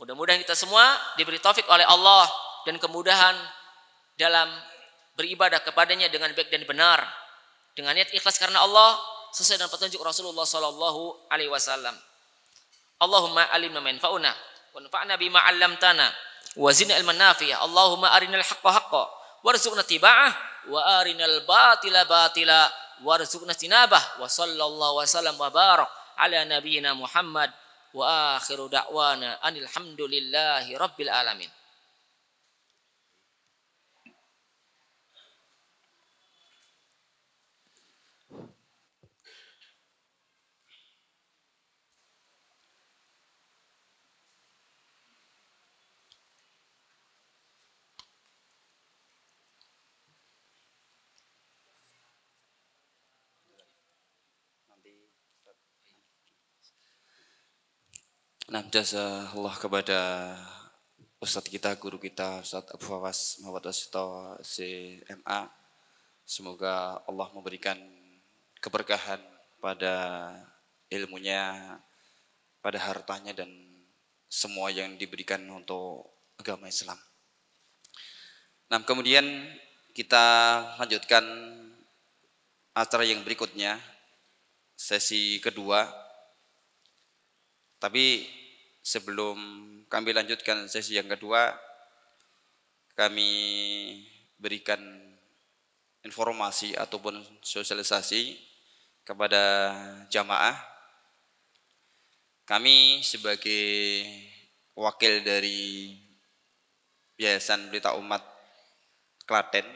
Mudah-mudahan kita semua diberi taufik oleh Allah dan kemudahan dalam beribadah kepadanya dengan baik dan benar, dengan niat ikhlas karena Allah, sesuai dengan petunjuk Rasulullah Sallallahu Alaihi Wasallam. Allahumma alimna ma yanfa'una wa anfa'na bima 'allamtana wa zidna ilman nafi'a. Allahumma arinal haqqa haqqan warzuqna tiba'ah wa arinal batila batila warzuqna tinabah. Wa sallallahu wasallam wa barak ala nabiyyina Muhammad wa akhiru da'wana anil hamdulillahi rabbil alamin. Nah, jazakallah kepada Ustadz kita, guru kita, Ustadz Abu Fawaz Muhammad Wasito CMA. Semoga Allah memberikan keberkahan pada ilmunya, pada hartanya, dan semua yang diberikan untuk agama Islam. Nah, kemudian kita lanjutkan acara yang berikutnya, sesi kedua. Tapi sebelum kami lanjutkan sesi yang kedua, kami berikan informasi ataupun sosialisasi kepada jamaah. Kami sebagai wakil dari Yayasan Pelita Umat Klaten